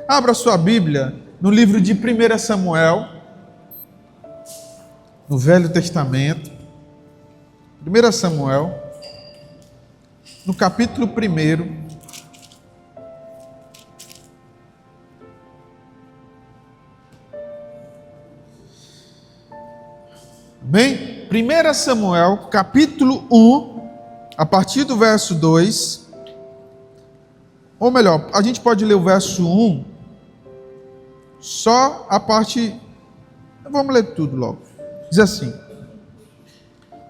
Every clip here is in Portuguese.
Abra sua Bíblia no livro de 1 Samuel, no Velho Testamento. 1 Samuel, no capítulo 1. Bem, 1 Samuel, capítulo 1, a partir do verso 2, ou melhor, a gente pode ler o verso 1, só a parte, vamos ler tudo logo. Diz assim: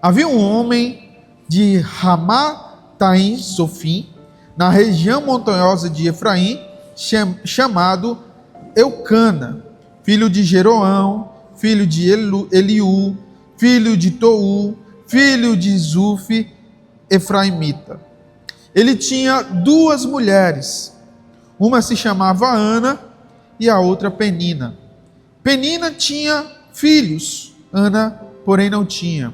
havia um homem de Ramataim Sofim, na região montanhosa de Efraim, chamado Eucana, filho de Jeroão, filho de Eliú, filho de Tou, filho de Zufi, efraimita. Ele tinha duas mulheres, uma se chamava Ana e a outra Penina. Penina tinha filhos, Ana, porém, não tinha.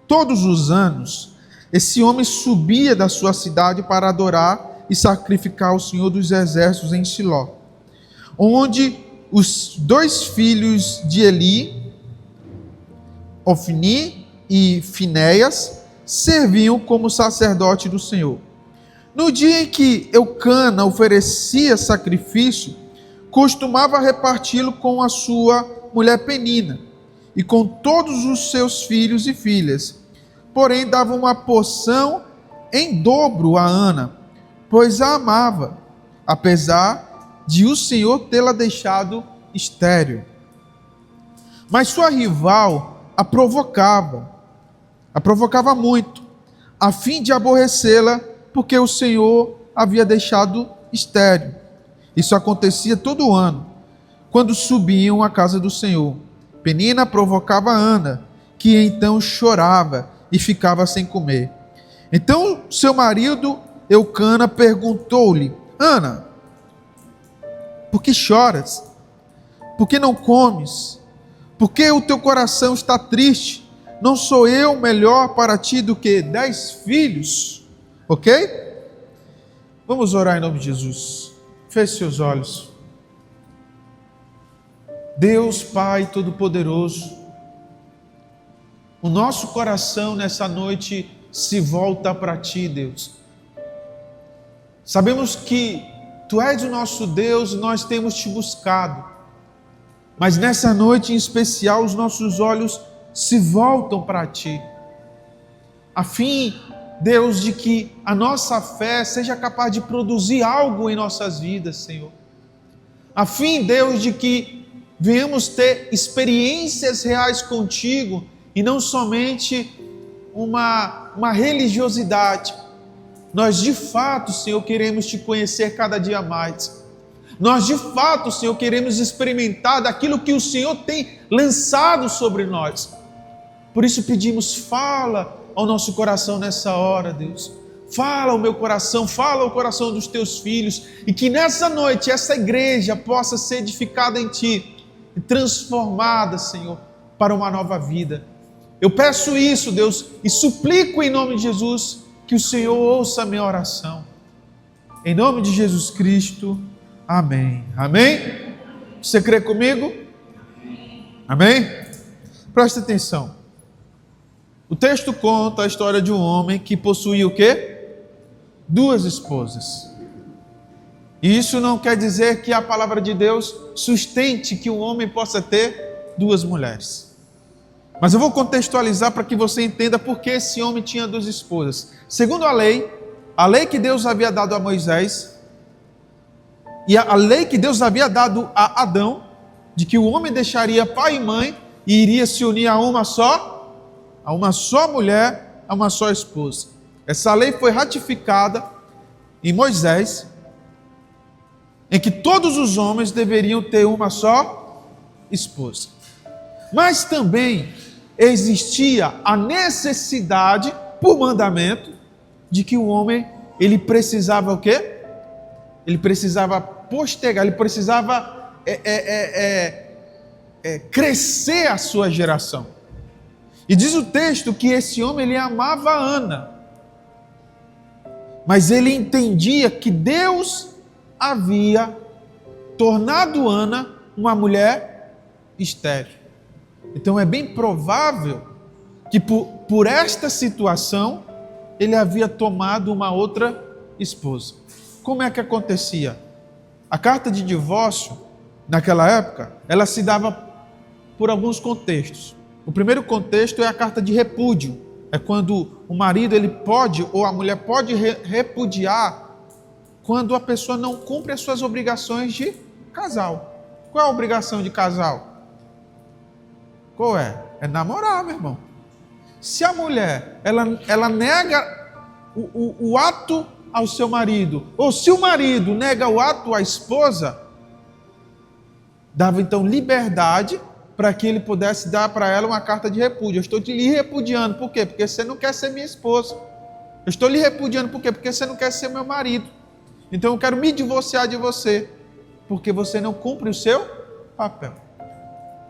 Todos os anos, esse homem subia da sua cidade para adorar e sacrificar ao Senhor dos Exércitos em Siló, onde os dois filhos de Eli, Ofni e Finéias, serviam como sacerdote do Senhor. No dia em que Eucana oferecia sacrifício, costumava reparti-lo com a sua mulher Penina e com todos os seus filhos e filhas. Porém, dava uma porção em dobro a Ana, pois a amava, apesar de o Senhor tê-la deixado estéril. Mas sua rival a provocava muito, a fim de aborrecê-la, porque o Senhor havia deixado estéril. Isso acontecia todo ano, quando subiam à casa do Senhor. Penina provocava Ana, que então chorava e ficava sem comer. Então seu marido Eucana perguntou-lhe: Ana, por que choras? Por que não comes? Por que o teu coração está triste? Não sou eu melhor para ti do que 10 filhos? Ok? Vamos orar em nome de Jesus. Feche seus olhos. Deus Pai Todo-Poderoso, o nosso coração nessa noite se volta para ti, Deus. Sabemos que tu és o nosso Deus e nós temos te buscado. Mas nessa noite em especial, os nossos olhos se voltam para ti, a fim, Deus, de que a nossa fé seja capaz de produzir algo em nossas vidas, Senhor. A fim, Deus, de que venhamos ter experiências reais contigo e não somente uma religiosidade. Nós de fato, Senhor, queremos te conhecer cada dia mais. Nós de fato, Senhor, queremos experimentar daquilo que o Senhor tem lançado sobre nós. Por isso pedimos, fala ao nosso coração nessa hora, Deus. Fala ao meu coração, fala ao coração dos teus filhos, e que nessa noite essa igreja possa ser edificada em ti e transformada, Senhor, para uma nova vida. Eu peço isso, Deus, e suplico em nome de Jesus que o Senhor ouça a minha oração. Em nome de Jesus Cristo. Amém. Amém? Você crê comigo? Amém? Presta atenção. O texto conta a história de um homem que possuía o quê? 2 esposas. E isso não quer dizer que a palavra de Deus sustente que um homem possa ter 2 mulheres. Mas eu vou contextualizar para que você entenda por que esse homem tinha 2 esposas. Segundo a lei que Deus havia dado a Moisés, e a lei que Deus havia dado a Adão, de que o homem deixaria pai e mãe e iria se unir a uma só mulher, a uma só esposa. Essa lei foi ratificada em Moisés, em que todos os homens deveriam ter uma só esposa. Mas também existia a necessidade, por mandamento, de que o homem, ele precisava o quê? Ele precisava postergar, ele precisava crescer a sua geração. E diz o texto que esse homem, ele amava Ana, mas ele entendia que Deus havia tornado Ana uma mulher estéril. Então é bem provável que por esta situação ele havia tomado uma outra esposa. Como é que acontecia? A carta de divórcio, naquela época, ela se dava por alguns contextos. O primeiro contexto é a carta de repúdio. É quando o marido ele pode, ou a mulher pode repudiar quando a pessoa não cumpre as suas obrigações de casal. Qual é a obrigação de casal? Qual é? É namorar, meu irmão. Se a mulher ela nega o ato ao seu marido, ou se o marido nega o ato à esposa, dava então liberdade para que ele pudesse dar para ela uma carta de repúdio. Eu estou lhe repudiando, por quê? Porque você não quer ser minha esposa. Eu estou lhe repudiando, por quê? Porque você não quer ser meu marido. Então eu quero me divorciar de você, porque você não cumpre o seu papel.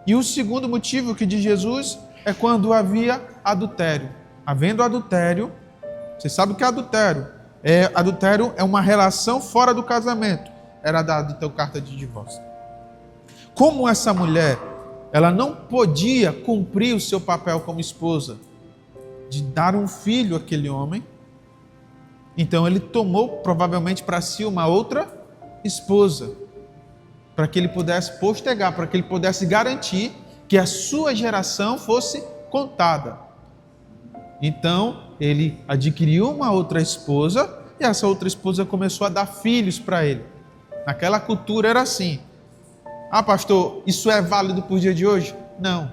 E o segundo motivo que diz Jesus é quando havia adultério. Havendo adultério, você sabe o que é adultério? Adultério é uma relação fora do casamento. Era dada então carta de divórcio. Como essa mulher, ela não podia cumprir o seu papel como esposa, de dar um filho àquele homem, então ele tomou provavelmente para si uma outra esposa, para que ele pudesse postergar, para que ele pudesse garantir que a sua geração fosse contada. Então ele adquiriu uma outra esposa e essa outra esposa começou a dar filhos para ele. Naquela cultura era assim. Ah, pastor, isso é válido para o dia de hoje? Não.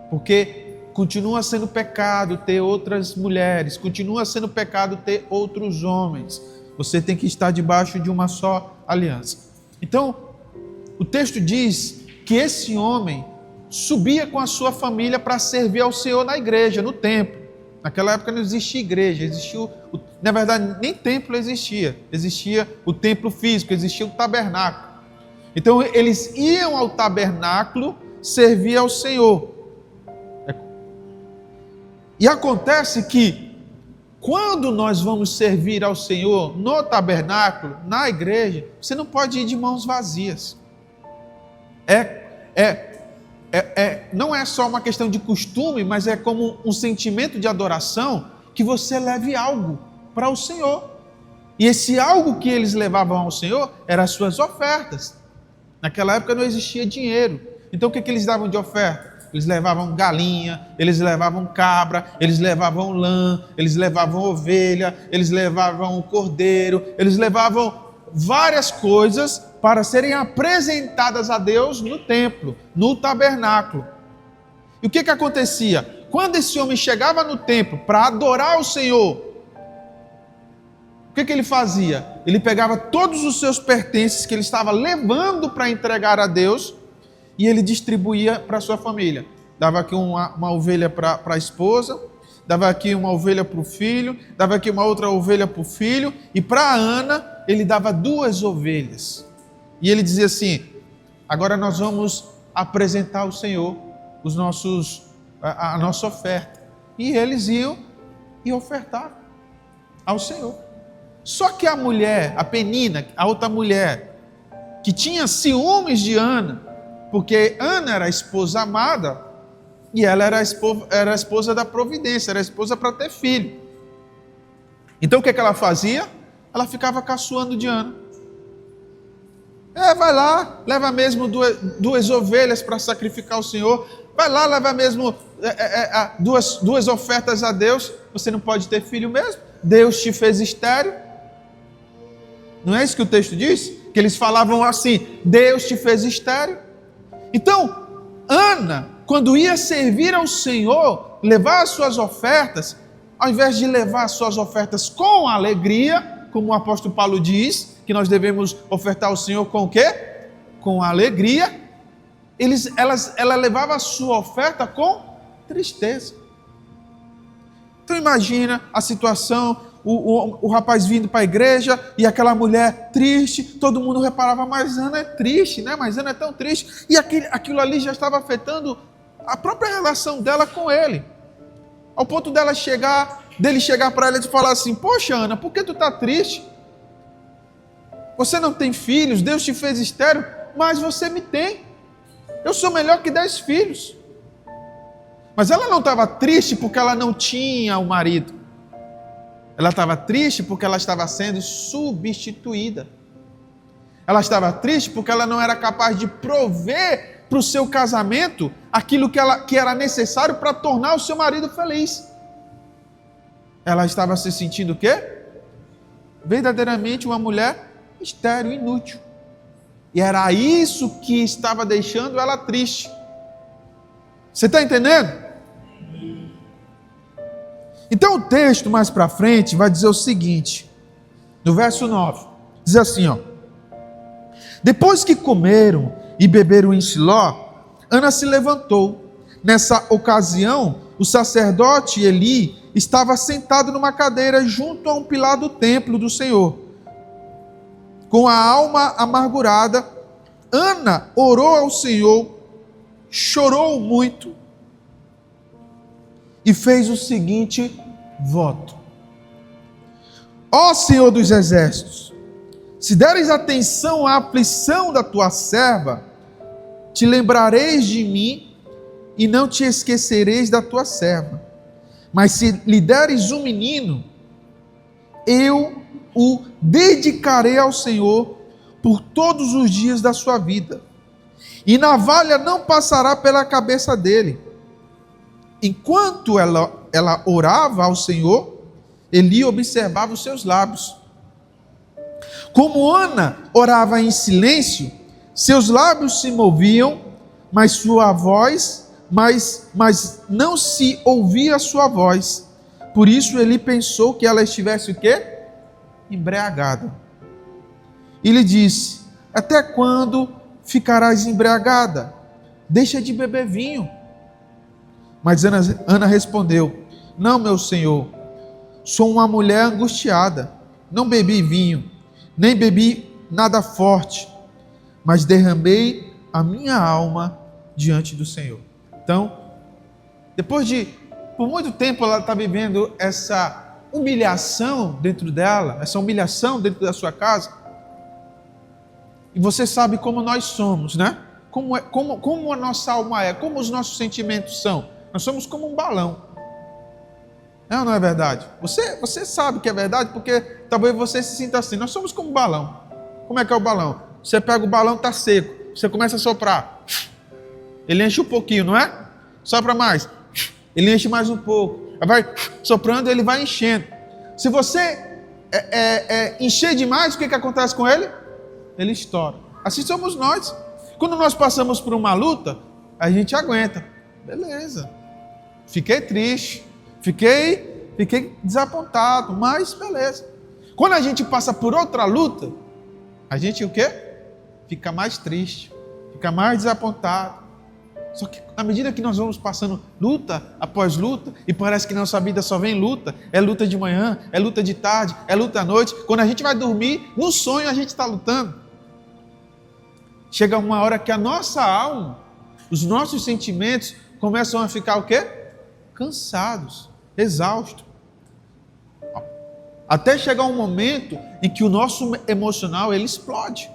Porque continua sendo pecado ter outras mulheres, continua sendo pecado ter outros homens. Você tem que estar debaixo de uma só aliança. Então, o texto diz que esse homem subia com a sua família para servir ao Senhor na igreja, no templo. Naquela época não existia igreja, na verdade nem templo existia. Existia o templo físico, existia o tabernáculo. Então eles iam ao tabernáculo servir ao Senhor. E acontece que quando nós vamos servir ao Senhor no tabernáculo, na igreja, você não pode ir de mãos vazias. Não é só uma questão de costume, mas é como um sentimento de adoração que você leve algo para o Senhor. E esse algo que eles levavam ao Senhor eram as suas ofertas. Naquela época não existia dinheiro. Então o que eles davam de oferta? Eles levavam galinha, eles levavam cabra, eles levavam lã, eles levavam ovelha, eles levavam cordeiro, eles levavam várias coisas para serem apresentadas a Deus no templo, no tabernáculo. E o que acontecia? Quando esse homem chegava no templo para adorar o Senhor, o que ele fazia? Ele pegava todos os seus pertences que ele estava levando para entregar a Deus e ele distribuía para a sua família. Dava aqui uma ovelha para a esposa, dava aqui uma ovelha para o filho, dava aqui uma outra ovelha para o filho, e para Ana ele dava 2 ovelhas. E ele dizia assim: agora nós vamos apresentar ao Senhor a nossa oferta. E eles iam e ofertavam ao Senhor. Só que a mulher, a Penina, a outra mulher, que tinha ciúmes de Ana, porque Ana era a esposa amada, e ela era a esposa da providência, era a esposa para ter filho. Então o que ela fazia? Ela ficava caçoando de Ana. Vai lá, leva mesmo 2 ovelhas para sacrificar ao Senhor. Vai lá, leva mesmo 2 ofertas a Deus. Você não pode ter filho mesmo? Deus te fez estéril. Não é isso que o texto diz? Que eles falavam assim: Deus te fez estéril. Então, Ana, quando ia servir ao Senhor, levar as suas ofertas, ao invés de levar as suas ofertas com alegria, como o apóstolo Paulo diz, que nós devemos ofertar ao Senhor com o quê? Com alegria. Ela levava a sua oferta com tristeza. Então imagina a situação, o rapaz vindo para a igreja e aquela mulher triste, todo mundo reparava, mas Ana é triste, né? Mas Ana é tão triste. E aquilo ali já estava afetando a própria relação dela com ele. Ao ponto dele chegar para ela e falar assim: poxa Ana, por que tu está triste? Você não tem filhos, Deus te fez estéril, mas você me tem. Eu sou melhor que 10 filhos. Mas ela não estava triste porque ela não tinha o marido. Ela estava triste porque ela estava sendo substituída. Ela estava triste porque ela não era capaz de prover para o seu casamento aquilo que era necessário para tornar o seu marido feliz. Ela estava se sentindo o quê? Verdadeiramente uma mulher estéril, inútil. E era isso que estava deixando ela triste. Você está entendendo? Então o texto mais para frente vai dizer o seguinte, no verso 9, diz assim, ó: depois que comeram e beberam em Siló, Ana se levantou. Nessa ocasião, o sacerdote Eli estava sentado numa cadeira junto a um pilar do templo do Senhor. Com a alma amargurada, Ana orou ao Senhor, chorou muito e fez o seguinte voto: ó Senhor dos exércitos, se deres atenção à aflição da tua serva, te lembrareis de mim e não te esquecereis da tua serva. Mas se lhe deres um menino, eu o dedicarei ao Senhor por todos os dias da sua vida, e navalha não passará pela cabeça dele. Enquanto ela orava ao Senhor, Eli observava os seus lábios. Como Ana orava em silêncio, seus lábios se moviam, mas sua voz, mas não se ouvia a sua voz. Por isso ele pensou que ela estivesse o quê? Embriagada. E lhe disse: até quando ficarás embriagada? Deixa de beber vinho. Mas Ana respondeu: não, meu senhor, sou uma mulher angustiada, não bebi vinho, nem bebi nada forte, mas derramei a minha alma diante do Senhor. Então, depois de, por muito tempo ela está vivendo essa humilhação dentro dela, essa humilhação dentro da sua casa, e você sabe como nós somos, né? Como a nossa alma é, como os nossos sentimentos são. Nós somos como um balão. Não, não é verdade? Você sabe que é verdade porque talvez você se sinta assim. Nós somos como um balão. Como é que é o balão? Você pega o balão, está seco. Você começa a soprar. Ele enche um pouquinho, não é? Sopra mais. Ele enche mais um pouco. Vai soprando, ele vai enchendo. Se você encher demais, o que acontece com ele? Ele estoura. Assim somos nós. Quando nós passamos por uma luta, a gente aguenta. Beleza. Fiquei triste. Fiquei desapontado, mas beleza. Quando a gente passa por outra luta, a gente o quê? Fica mais triste, fica mais desapontado. Só que à medida que nós vamos passando luta após luta, e parece que nossa vida só vem luta, é luta de manhã, é luta de tarde, é luta à noite. Quando a gente vai dormir, no sonho a gente está lutando. Chega uma hora que a nossa alma, os nossos sentimentos começam a ficar o quê? Cansados, exaustos. Até chegar um momento em que o nosso emocional ele explode.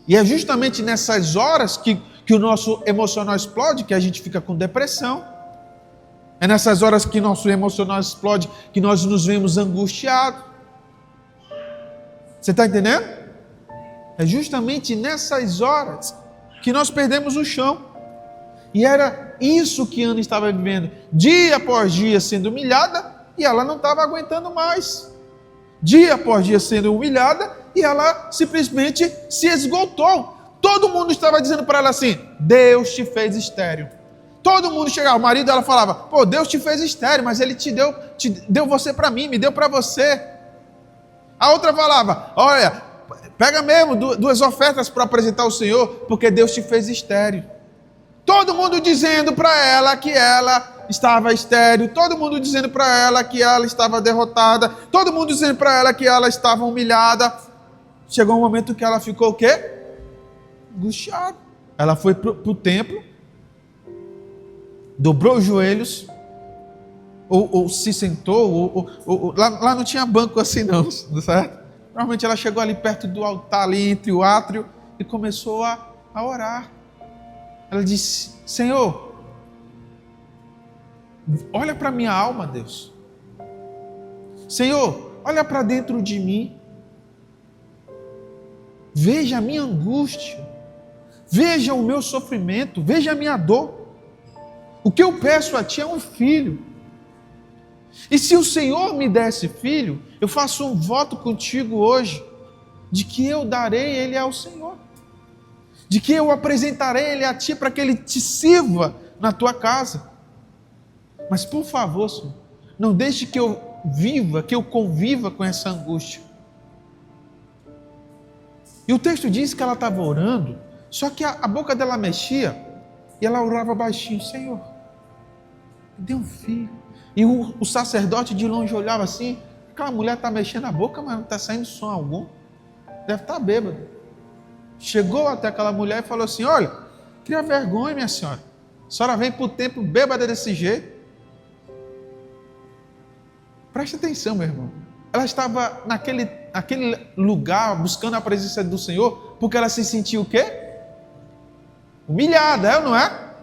E é justamente nessas horas que o nosso emocional explode que a gente fica com depressão. É nessas horas que nosso emocional explode que nós nos vemos angustiados. Você está entendendo? É justamente nessas horas que nós perdemos o chão. E era isso que Ana estava vivendo, dia após dia sendo humilhada, e ela não estava aguentando mais. Dia após dia sendo humilhada, e ela simplesmente se esgotou. Todo mundo estava dizendo para ela assim: Deus te fez estéril. Todo mundo chegava, o marido dela falava: pô, Deus te fez estéril, mas Ele te deu você para mim, me deu para você. A outra falava: olha, pega mesmo 2 ofertas para apresentar ao Senhor, porque Deus te fez estéril. Todo mundo dizendo para ela que ela estava estéril, todo mundo dizendo para ela que ela estava derrotada, todo mundo dizendo para ela que ela estava humilhada. Chegou um momento que ela ficou o quê? Angustiada. Ela foi para o templo, dobrou os joelhos, ou se sentou, lá não tinha banco assim não, certo? Provavelmente ela chegou ali perto do altar, ali entre o átrio, e começou a orar. Ela disse: Senhor, olha para minha alma, Deus. Senhor, olha para dentro de mim. Veja a minha angústia. Veja o meu sofrimento. Veja a minha dor. O que eu peço a Ti é um filho. E se o Senhor me desse filho, eu faço um voto contigo hoje, de que eu darei ele ao Senhor. De que eu apresentarei ele a Ti para que ele te sirva na tua casa. Mas por favor, Senhor, não deixe que eu viva, que eu conviva com essa angústia. E o texto diz que ela estava orando, só que a boca dela mexia, e ela orava baixinho: Senhor, me dê um filho. E o sacerdote de longe olhava assim: aquela mulher está mexendo a boca, mas não está saindo som algum. Deve estar bêbada. Chegou até aquela mulher e falou assim: olha, cria vergonha, minha senhora. A senhora vem para o templo bêbada desse jeito. Preste atenção, meu irmão. Ela estava naquele lugar buscando a presença do Senhor porque ela se sentiu o quê? Humilhada, é ou não é?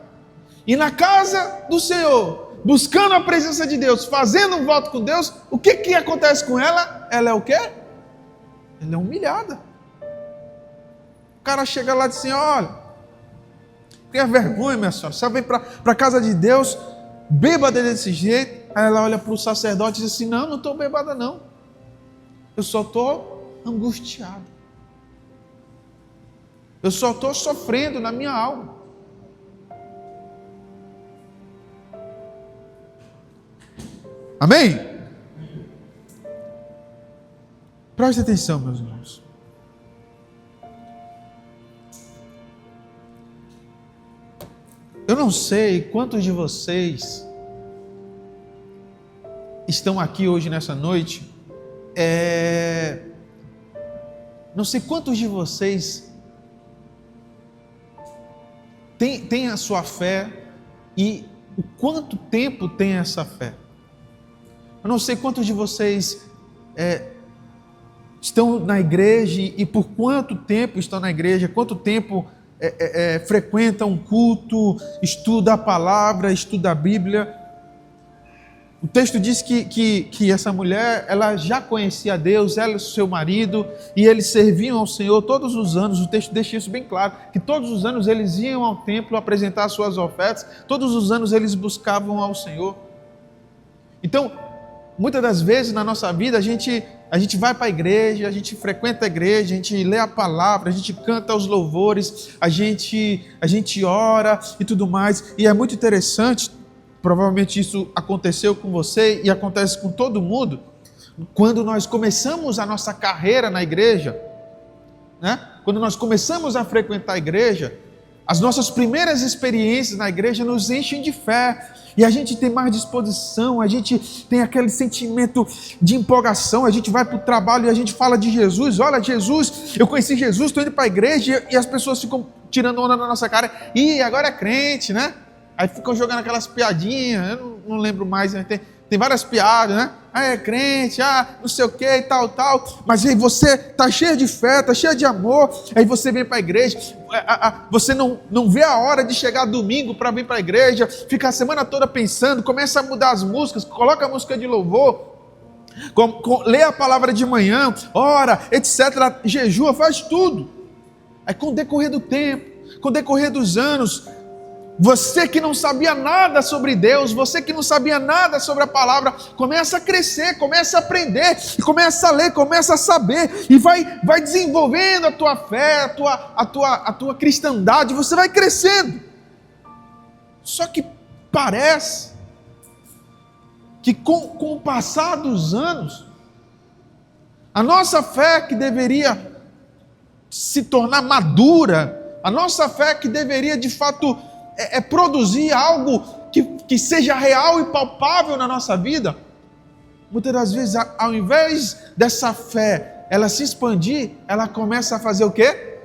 E na casa do Senhor, buscando a presença de Deus, fazendo um voto com Deus, o que acontece com ela? Ela é o quê? Ela é humilhada. O cara chega lá e diz assim: olha, tenha vergonha, minha senhora, você vem para a casa de Deus bêbada desse jeito. Aí ela olha para o sacerdote e diz assim: não estou bêbada não, eu só estou angustiada, eu só estou sofrendo na minha alma. Amém? Preste atenção, meus irmãos. Eu não sei quantos de vocês estão aqui hoje nessa noite. Não sei quantos de vocês têm a sua fé e o quanto tempo tem essa fé. Eu não sei quantos de vocês estão na igreja e por quanto tempo estão na igreja, quanto tempo frequentam um culto, estuda a palavra, estuda a Bíblia. O texto diz que essa mulher, ela já conhecia a Deus, ela e o seu marido, e eles serviam ao Senhor todos os anos. O texto deixa isso bem claro, que todos os anos eles iam ao templo apresentar suas ofertas, todos os anos eles buscavam ao Senhor. Então, muitas das vezes na nossa vida a gente vai para a igreja, a gente frequenta a igreja, a gente lê a palavra, a gente canta os louvores, a gente ora e tudo mais, e é muito interessante. Provavelmente isso aconteceu com você e acontece com todo mundo. Quando nós começamos a nossa carreira na igreja, né? Quando nós começamos a frequentar a igreja, as nossas primeiras experiências na igreja nos enchem de fé. E a gente tem mais disposição, a gente tem aquele sentimento de empolgação, a gente vai para o trabalho e a gente fala de Jesus. Olha, Jesus, eu conheci Jesus, estou indo para a igreja, e as pessoas ficam tirando onda na nossa cara. E agora é crente, né? Aí ficam jogando aquelas piadinhas, eu não lembro mais, né? Tem várias piadas, né? É crente, não sei o que e tal. Mas aí você está cheio de fé, está cheio de amor, aí você vem para a igreja, você não vê a hora de chegar domingo para vir para a igreja, fica a semana toda pensando, começa a mudar as músicas, coloca a música de louvor, lê a palavra de manhã, ora, etc., jejua, faz tudo. Aí com o decorrer do tempo, com o decorrer dos anos, você que não sabia nada sobre Deus, você que não sabia nada sobre a palavra, começa a crescer, começa a aprender, e começa a ler, começa a saber, e vai desenvolvendo a tua fé, a tua cristandade, você vai crescendo. Só que parece que com o passar dos anos, a nossa fé que deveria se tornar madura, a nossa fé que deveria de fato produzir algo que seja real e palpável na nossa vida, muitas das vezes, ao invés dessa fé ela se expandir, ela começa a fazer o quê?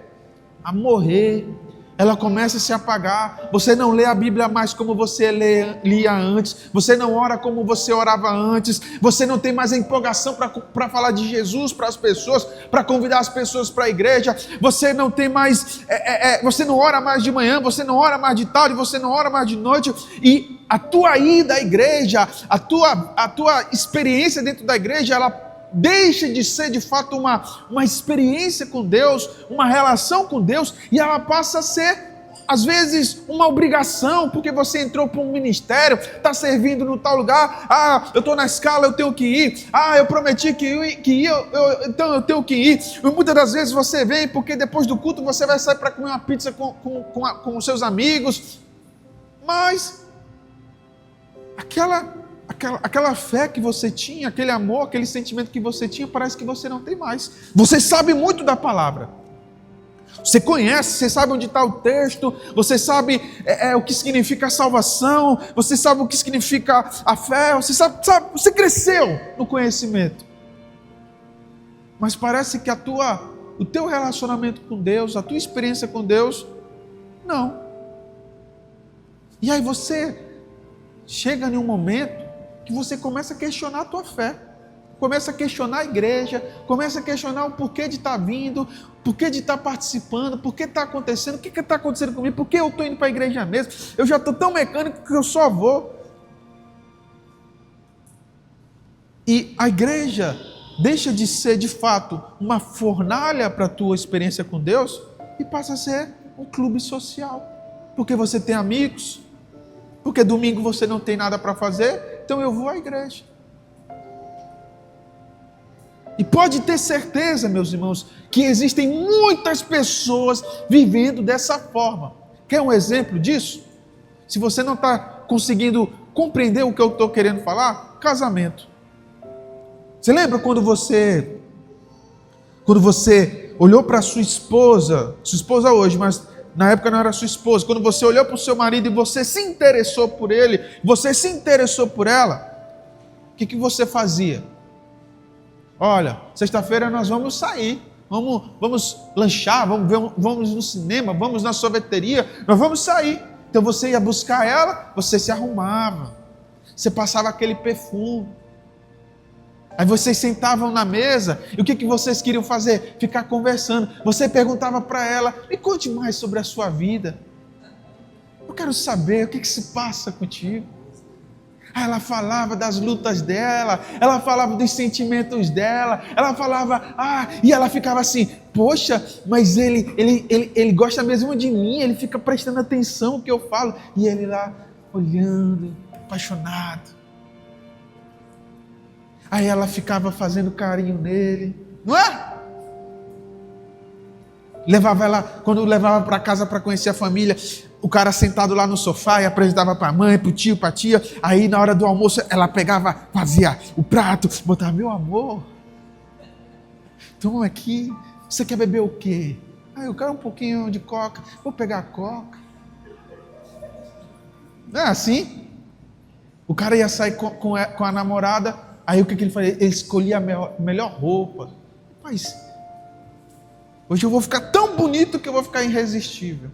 A morrer, ela começa a se apagar. Você não lê a Bíblia mais como você lia antes. Você não ora como você orava antes. Você não tem mais a empolgação para falar de Jesus para as pessoas, para convidar as pessoas para a igreja. Você não tem mais, você não ora mais de manhã, você não ora mais de tarde, você não ora mais de noite. E a tua ida à igreja, a tua experiência dentro da igreja, ela deixa de ser de fato uma experiência com Deus, uma relação com Deus, e ela passa a ser, às vezes, uma obrigação, porque você entrou para um ministério, está servindo no tal lugar, eu estou na escala, eu tenho que ir, eu prometi que ia, então eu tenho que ir. E muitas das vezes você vem porque depois do culto você vai sair para comer uma pizza com os seus amigos, mas aquela fé que você tinha, aquele amor, aquele sentimento que você tinha, parece que você não tem mais. Você sabe muito da palavra, você conhece, você sabe onde está o texto, você sabe o que significa a salvação, você sabe o que significa a fé, você sabe, você cresceu no conhecimento, mas parece que o teu relacionamento com Deus, a tua experiência com Deus, não. E aí você chega em um momento que você começa a questionar a tua fé, começa a questionar a igreja, começa a questionar o porquê de estar vindo, porquê de estar participando, porquê está acontecendo, o que está acontecendo comigo, por que eu estou indo para a igreja mesmo, eu já estou tão mecânico que eu só vou. E a igreja deixa de ser de fato uma fornalha para a tua experiência com Deus e passa a ser um clube social, porque você tem amigos, porque domingo você não tem nada para fazer, então eu vou à igreja. E pode ter certeza, meus irmãos, que existem muitas pessoas vivendo dessa forma. Quer um exemplo disso? Se você não está conseguindo compreender o que eu estou querendo falar, casamento. Você lembra quando você olhou para sua esposa hoje, mas na época não era sua esposa, quando você olhou para o seu marido e você se interessou por ele, você se interessou por ela, o que você fazia? Olha, sexta-feira nós vamos sair, vamos lanchar, vamos no cinema, vamos na sorveteria, nós vamos sair. Então você ia buscar ela, você se arrumava, você passava aquele perfume, aí vocês sentavam na mesa, e o que vocês queriam fazer? Ficar conversando. Você perguntava para ela, me conte mais sobre a sua vida. Eu quero saber o que se passa contigo. Aí ela falava das lutas dela, ela falava dos sentimentos dela, ela falava, e ela ficava assim, poxa, mas ele gosta mesmo de mim, ele fica prestando atenção no que eu falo, e ele lá, olhando, apaixonado. Aí ela ficava fazendo carinho nele, não é? Quando levava para casa para conhecer a família, o cara sentado lá no sofá e apresentava para a mãe, para o tio, para a tia. Aí na hora do almoço ela pegava, fazia o prato, botava, meu amor, toma aqui, você quer beber o quê? Eu quero um pouquinho de coca, vou pegar a coca. Não é assim? O cara ia sair com a namorada, aí o que ele fazia? Ele escolhia a melhor roupa. Mas hoje eu vou ficar tão bonito que eu vou ficar irresistível.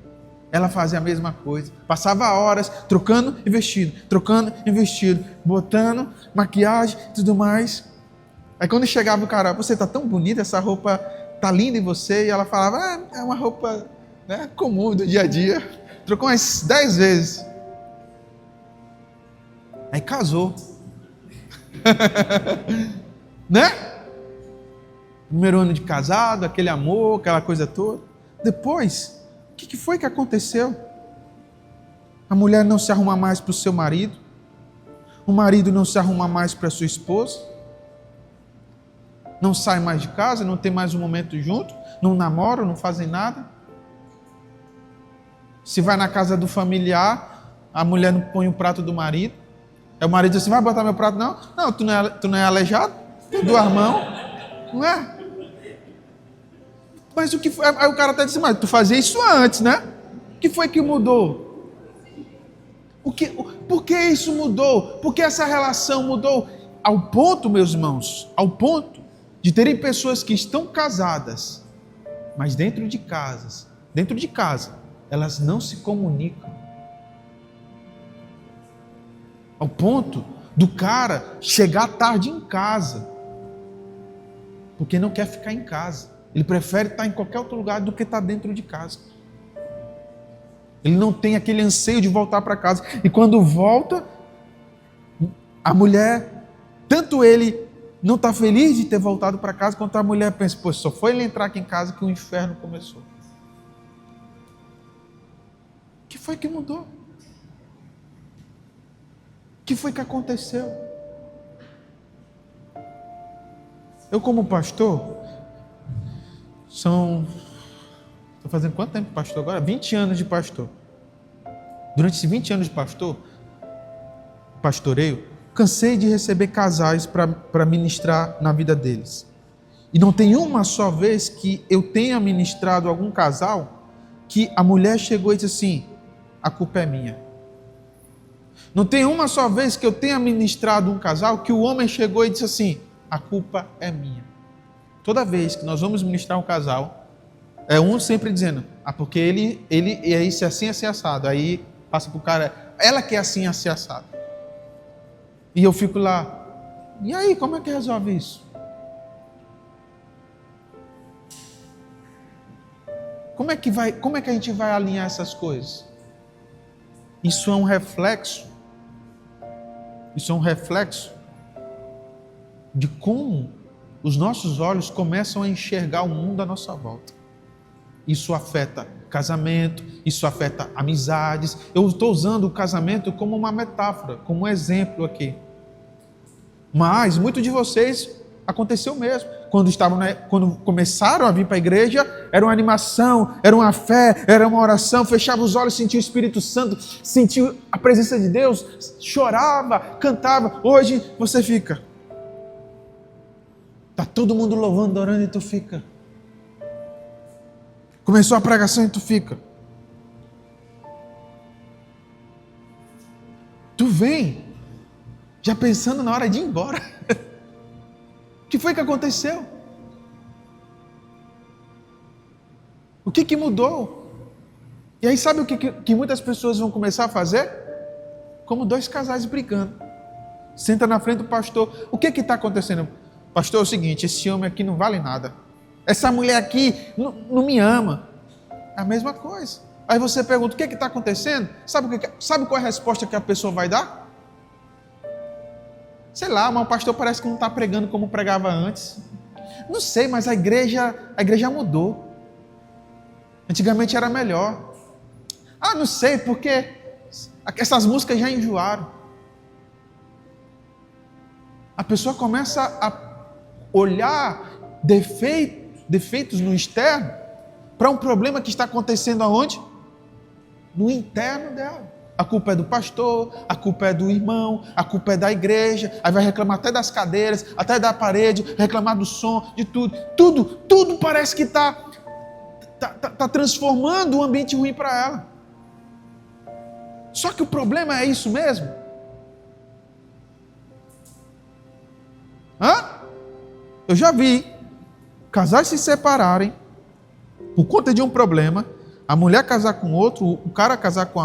Ela fazia a mesma coisa, passava horas trocando e vestido, botando maquiagem e tudo mais. Aí quando chegava o cara, você está tão bonita, essa roupa está linda em você, e ela falava, é uma roupa, né, comum do dia a dia. Trocou umas 10 vezes. Aí casou. Né? Primeiro ano de casado, aquele amor, aquela coisa toda. Depois, o que foi que aconteceu? A mulher não se arruma mais para o seu marido, o marido não se arruma mais para a sua esposa, não sai mais de casa, não tem mais um momento junto, não namoram, não fazem nada. Se vai na casa do familiar, a mulher não põe o prato do marido. Aí o marido diz assim, vai botar meu prato? Não, tu não é aleijado? Duas mãos, não é? Mas o que foi? Aí o cara até disse, mas tu fazia isso antes, né? O que foi que mudou? Por que isso mudou? Por que essa relação mudou? Ao ponto, meus irmãos, ao ponto de terem pessoas que estão casadas, mas dentro de casa, elas não se comunicam. Ao ponto do cara chegar tarde em casa, porque não quer ficar em casa. Ele prefere estar em qualquer outro lugar do que estar dentro de casa. Ele não tem aquele anseio de voltar para casa. E quando volta, a mulher, tanto ele não está feliz de ter voltado para casa, quanto a mulher pensa, pô, só foi ele entrar aqui em casa que o inferno começou. O que foi que mudou? O que foi que aconteceu? Eu, como pastor, estou fazendo quanto tempo de pastor agora? 20 anos de pastor. Durante esses 20 anos de pastoreio, cansei de receber casais para ministrar na vida deles. E não tem uma só vez que eu tenha ministrado algum casal que a mulher chegou e disse assim, a culpa é minha. Não tem uma só vez que eu tenha ministrado um casal que o homem chegou e disse assim, a culpa é minha. Toda vez que nós vamos ministrar um casal, é um sempre dizendo, porque ele é isso assim, assim, assado. Aí passa pro cara, ela que é assim, assim, assado. E eu fico lá, e aí, como é que resolve isso? Como é que a gente vai alinhar essas coisas? Isso é um reflexo de como os nossos olhos começam a enxergar o mundo à nossa volta. Isso afeta casamento, isso afeta amizades. Eu estou usando o casamento como uma metáfora, como um exemplo aqui. Mas muitos de vocês aconteceu mesmo. Quando começaram a vir para a igreja, era uma animação, era uma fé, era uma oração, fechava os olhos, sentia o Espírito Santo, sentia a presença de Deus, chorava, cantava. Hoje você fica. Está todo mundo louvando, orando e tu fica. Começou a pregação e tu fica. Tu vem já pensando na hora de ir embora. O que foi que aconteceu? O que mudou? E aí sabe o que muitas pessoas vão começar a fazer? Como dois casais brigando. Senta na frente do pastor. O que está acontecendo? Pastor, é o seguinte, esse homem aqui não vale nada. Essa mulher aqui não me ama. É a mesma coisa. Aí você pergunta, o que está acontecendo? Sabe qual é a resposta que a pessoa vai dar? Sei lá, mas o pastor parece que não está pregando como pregava antes. Não sei, mas a igreja mudou. Antigamente era melhor. Ah, não sei, porque essas músicas já enjoaram. A pessoa começa a olhar defeitos no externo para um problema que está acontecendo aonde? No interno dela. A culpa é do pastor, a culpa é do irmão, a culpa é da igreja, aí vai reclamar até das cadeiras, até da parede, reclamar do som, de tudo. Tudo parece que está transformando um ambiente ruim para ela. Só que o problema é isso mesmo? Eu já vi casais se separarem por conta de um problema, a mulher casar com outro, o cara casar com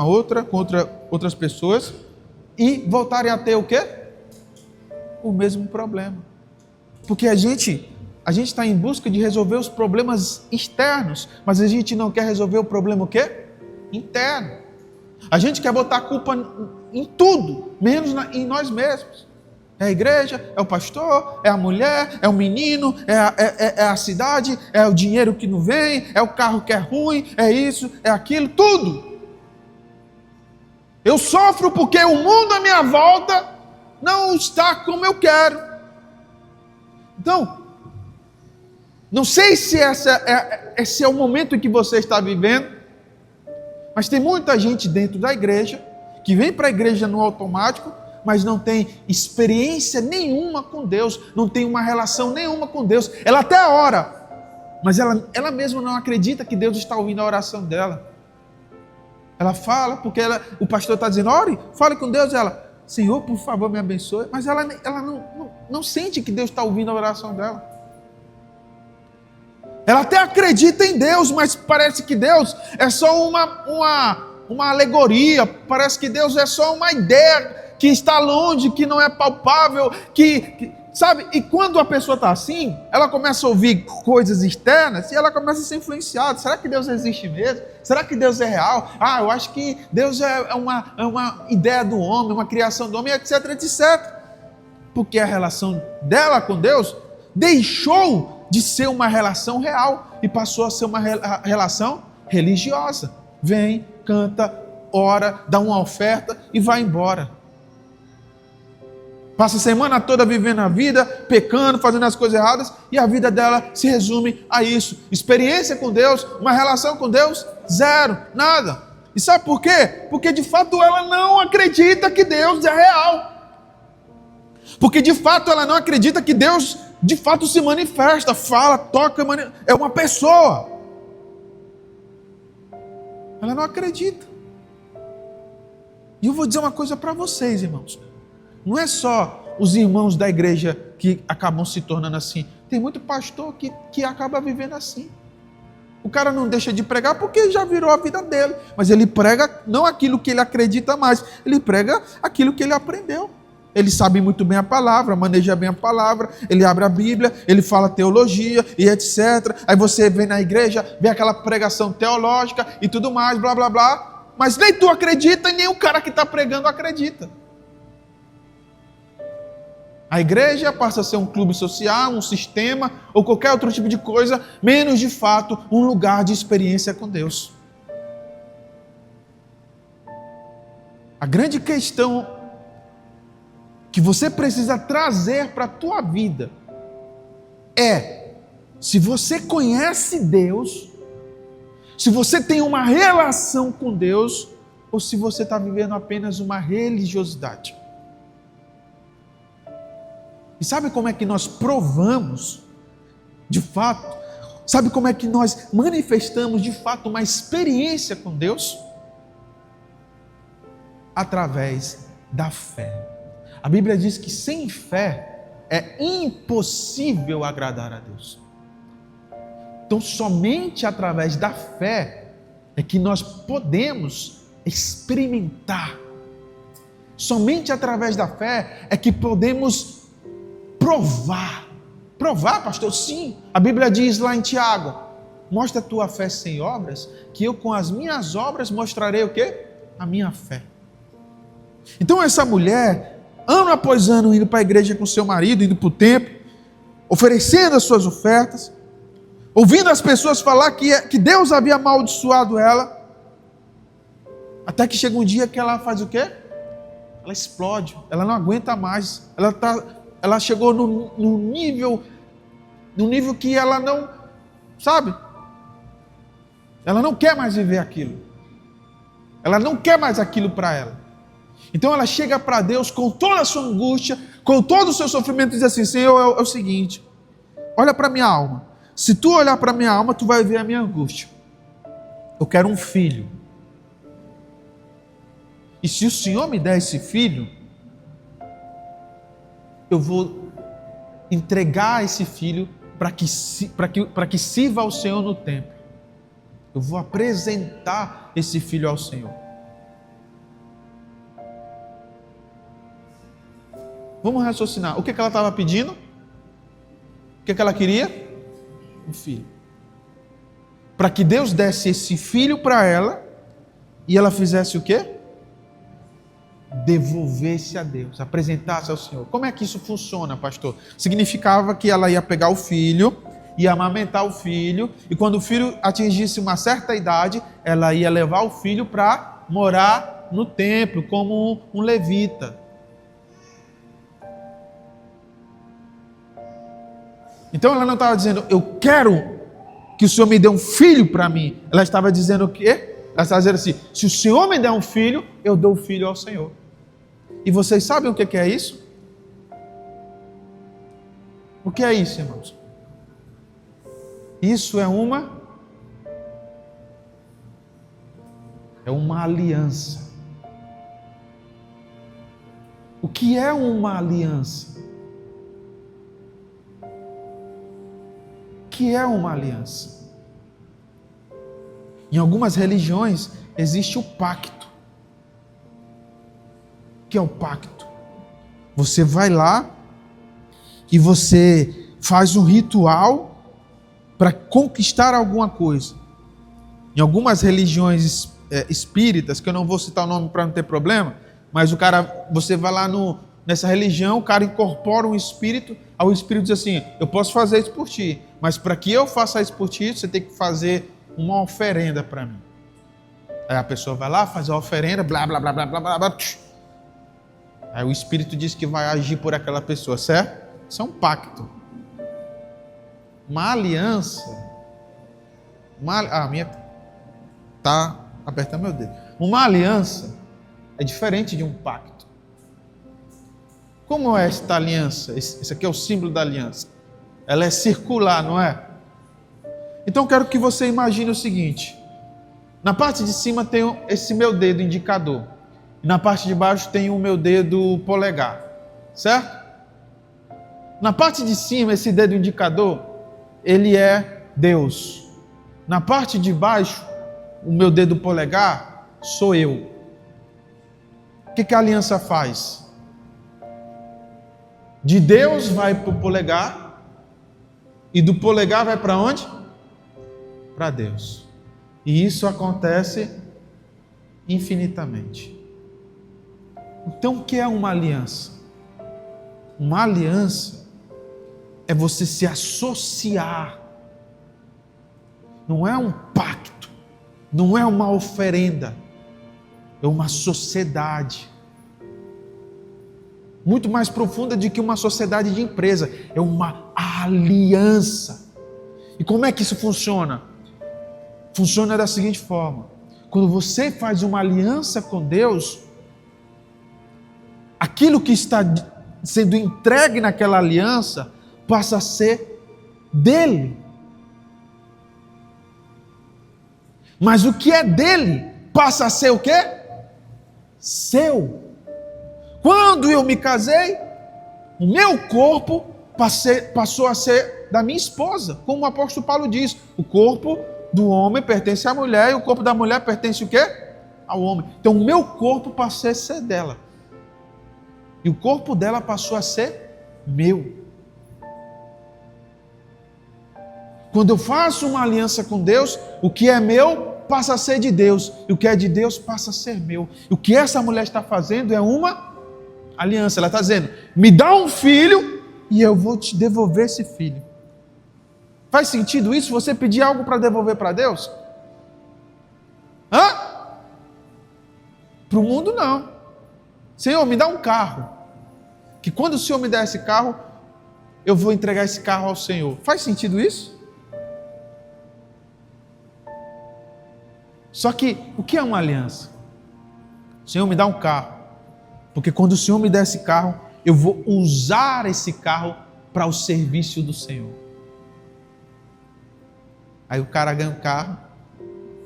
outras pessoas e voltarem a ter o quê? O mesmo problema. Porque a gente está em busca de resolver os problemas externos, mas a gente não quer resolver o problema o quê? Interno. A gente quer botar a culpa em tudo, menos em nós mesmos. É a igreja, é o pastor, é a mulher, é o menino, é a cidade, é o dinheiro que não vem, é o carro que é ruim, é isso, é aquilo, tudo. Eu sofro porque o mundo à minha volta não está como eu quero. Então, não sei se esse é o momento em que você está vivendo, mas tem muita gente dentro da igreja que vem para a igreja no automático, mas não tem experiência nenhuma com Deus, não tem uma relação nenhuma com Deus. Ela até ora, mas ela mesma não acredita que Deus está ouvindo a oração dela. Ela fala porque o pastor está dizendo, ore, fale com Deus. Ela, Senhor, por favor, me abençoe. Mas ela não sente que Deus está ouvindo a oração dela. Ela até acredita em Deus, mas parece que Deus é só uma alegoria, parece que Deus é só uma ideia que está longe, que não é palpável, sabe? E quando a pessoa está assim, ela começa a ouvir coisas externas e ela começa a ser influenciada. Será que Deus existe mesmo? Será que Deus é real? Eu acho que Deus é uma ideia do homem, uma criação do homem, etc, etc. Porque a relação dela com Deus deixou de ser uma relação real e passou a ser uma relação religiosa. Vem, canta, ora, dá uma oferta e vai embora. Passa a semana toda vivendo a vida, pecando, fazendo as coisas erradas, e a vida dela se resume a isso. Experiência com Deus, uma relação com Deus, zero, nada. E sabe por quê? Porque de fato ela não acredita que Deus é real. Porque de fato ela não acredita que Deus de fato se manifesta, fala, toca, é uma pessoa. Ela não acredita. E eu vou dizer uma coisa para vocês, irmãos. Não é só os irmãos da igreja que acabam se tornando assim. Tem muito pastor que acaba vivendo assim. O cara não deixa de pregar porque já virou a vida dele. Mas ele prega não aquilo que ele acredita mais. Ele prega aquilo que ele aprendeu. Ele sabe muito bem a palavra, maneja bem a palavra, ele abre a Bíblia, ele fala teologia e etc. Aí você vem na igreja, vê aquela pregação teológica e tudo mais, blá blá blá. Mas nem tu acredita e nem o cara que está pregando acredita. A igreja passa a ser um clube social, um sistema ou qualquer outro tipo de coisa, menos de fato um lugar de experiência com Deus. A grande questão que você precisa trazer para a tua vida é se você conhece Deus, se você tem uma relação com Deus, ou se você está vivendo apenas uma religiosidade. E sabe como é que nós provamos, de fato, sabe como é que nós manifestamos de fato uma experiência com Deus? Através da fé. A Bíblia diz que sem fé é impossível agradar a Deus. Então, somente através da fé é que nós podemos experimentar. Somente através da fé é que podemos provar. Provar, pastor? Sim. A Bíblia diz lá em Tiago: mostra a tua fé sem obras, que eu com as minhas obras mostrarei o quê? A minha fé. Então essa mulher, ano após ano, indo para a igreja com seu marido, indo para o templo, oferecendo as suas ofertas, ouvindo as pessoas falar que Deus havia amaldiçoado ela, até que chega um dia que ela faz o quê? Ela explode, ela não aguenta mais, ela chegou no nível que ela não, sabe? Ela não quer mais viver aquilo, ela não quer mais aquilo para ela. Então ela chega para Deus com toda a sua angústia, com todo o seu sofrimento, e diz assim: Senhor, é o seguinte, olha para a minha alma. Se tu olhar para a minha alma, tu vai ver a minha angústia. Eu quero um filho. E se o Senhor me der esse filho, eu vou entregar esse filho para que sirva ao Senhor no templo. Eu vou apresentar esse filho ao Senhor. Vamos raciocinar. O que ela estava pedindo? O que ela queria? Um filho. Para que Deus desse esse filho para ela e ela fizesse o quê? Devolvesse a Deus, apresentasse ao Senhor. Como é que isso funciona, pastor? Significava que ela ia pegar o filho, ia amamentar o filho, e quando o filho atingisse uma certa idade, ela ia levar o filho para morar no templo como um levita. Então ela não estava dizendo: eu quero que o Senhor me dê um filho para mim. Ela estava dizendo o quê? Ela estava dizendo assim: se o Senhor me der um filho, eu dou o filho ao Senhor. E vocês sabem o que é isso? O que é isso, irmãos? Isso é uma aliança. O que é uma aliança? O que é uma aliança? Em algumas religiões existe o pacto. O que é o pacto? Você vai lá e você faz um ritual para conquistar alguma coisa. Em algumas religiões espíritas, que eu não vou citar o nome para não ter problema, mas você vai lá nessa religião, o cara incorpora um espírito, aí o espírito diz assim: eu posso fazer isso por ti, mas para que eu faça isso por ti, você tem que fazer uma oferenda para mim. Aí a pessoa vai lá, faz a oferenda, blá, blá, blá, blá, blá, blá, blá. Aí o espírito diz que vai agir por aquela pessoa, certo? Isso é um pacto. Uma aliança. A minha tá apertando meu dedo. Uma aliança é diferente de um pacto. Como é esta aliança? Esse aqui é o símbolo da aliança. Ela é circular, não é? Então eu quero que você imagine o seguinte: na parte de cima tem esse meu dedo indicador, e na parte de baixo tem o meu dedo polegar, certo? Na parte de cima, esse dedo indicador, ele é Deus. Na parte de baixo, o meu dedo polegar sou eu. O que a aliança faz? De Deus vai para o polegar, e do polegar vai para onde? Para Deus. E isso acontece infinitamente. Então o que é uma aliança? Uma aliança é você se associar. Não é um pacto, não é uma oferenda, é uma sociedade. Muito mais profunda do que uma sociedade de empresa, é uma aliança. E como é que isso funciona? Funciona da seguinte forma: quando você faz uma aliança com Deus, aquilo que está sendo entregue naquela aliança passa a ser dele. Mas o que é dele passa a ser o quê? Seu. Quando eu me casei, o meu corpo passou a ser da minha esposa. Como o apóstolo Paulo diz, o corpo do homem pertence à mulher e o corpo da mulher pertence o quê? Ao homem. Então o meu corpo passou a ser dela. E o corpo dela passou a ser meu. Quando eu faço uma aliança com Deus, o que é meu passa a ser de Deus. E o que é de Deus passa a ser meu. E o que essa mulher está fazendo é uma aliança. Ela está dizendo: me dá um filho e eu vou te devolver esse filho. Faz sentido isso? Você pedir algo para devolver para Deus? Hã? Para o mundo não. Senhor, me dá um carro. Que quando o Senhor me der esse carro, eu vou entregar esse carro ao Senhor. Faz sentido isso? Só que, o que é uma aliança? Senhor, me dá um carro. Porque quando o Senhor me der esse carro, eu vou usar esse carro para o serviço do Senhor. Aí o cara ganha um carro,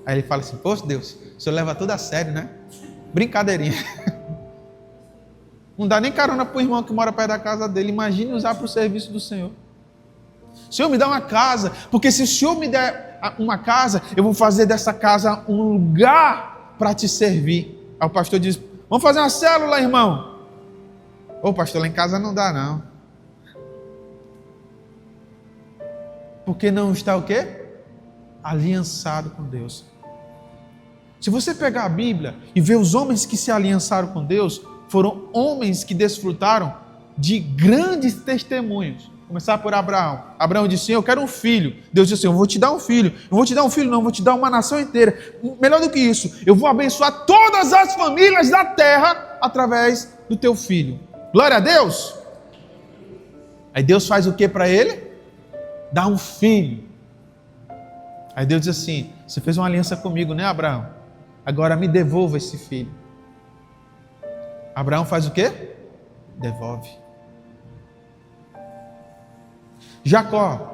aí ele fala assim: poxa Deus, o Senhor leva tudo a sério, né? Brincadeirinha. Não dá nem carona para o irmão que mora perto da casa dele. Imagine usar para o serviço do Senhor. Senhor, me dá uma casa, porque se o Senhor me der uma casa, eu vou fazer dessa casa um lugar para te servir. Aí o pastor diz: vamos fazer uma célula, irmão. Ô pastor, lá em casa não dá não. Porque não está o quê? Aliançado com Deus. Se você pegar a Bíblia e ver os homens que se aliançaram com Deus, foram homens que desfrutaram de grandes testemunhos. Começar por Abraão. Abraão disse: eu quero um filho. Deus disse assim: eu vou te dar um filho. Não vou te dar um filho não, vou te dar uma nação inteira. Melhor do que isso, eu vou abençoar todas as famílias da terra através do teu filho. Glória a Deus. Aí Deus faz o que para ele? Dá um filho. Aí Deus diz assim: você fez uma aliança comigo, né, Abraão? Agora me devolva esse filho. Abraão faz o quê? Devolve. Jacó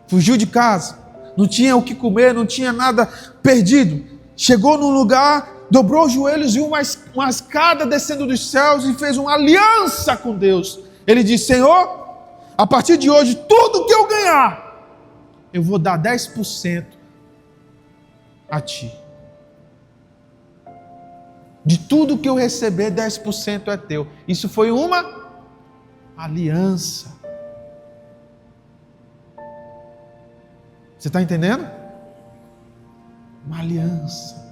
fugiu de casa, não tinha o que comer, não tinha nada, perdido. Chegou num lugar, dobrou os joelhos e viu uma escada descendo dos céus e fez uma aliança com Deus. Ele disse: Senhor, a partir de hoje, tudo que eu ganhar, eu vou dar 10% a ti. De tudo que eu receber, 10% é teu. Isso foi uma aliança. Você está entendendo? Uma aliança.